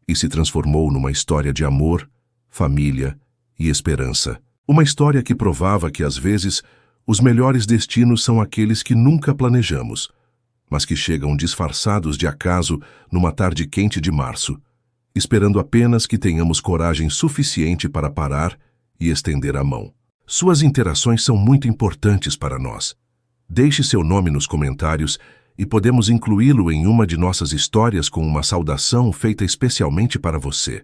e se transformou numa história de amor, família e esperança. Uma história que provava que, às vezes, os melhores destinos são aqueles que nunca planejamos, mas que chegam disfarçados de acaso numa tarde quente de março, esperando apenas que tenhamos coragem suficiente para parar e estender a mão. Suas interações são muito importantes para nós. Deixe seu nome nos comentários e podemos incluí-lo em uma de nossas histórias com uma saudação feita especialmente para você.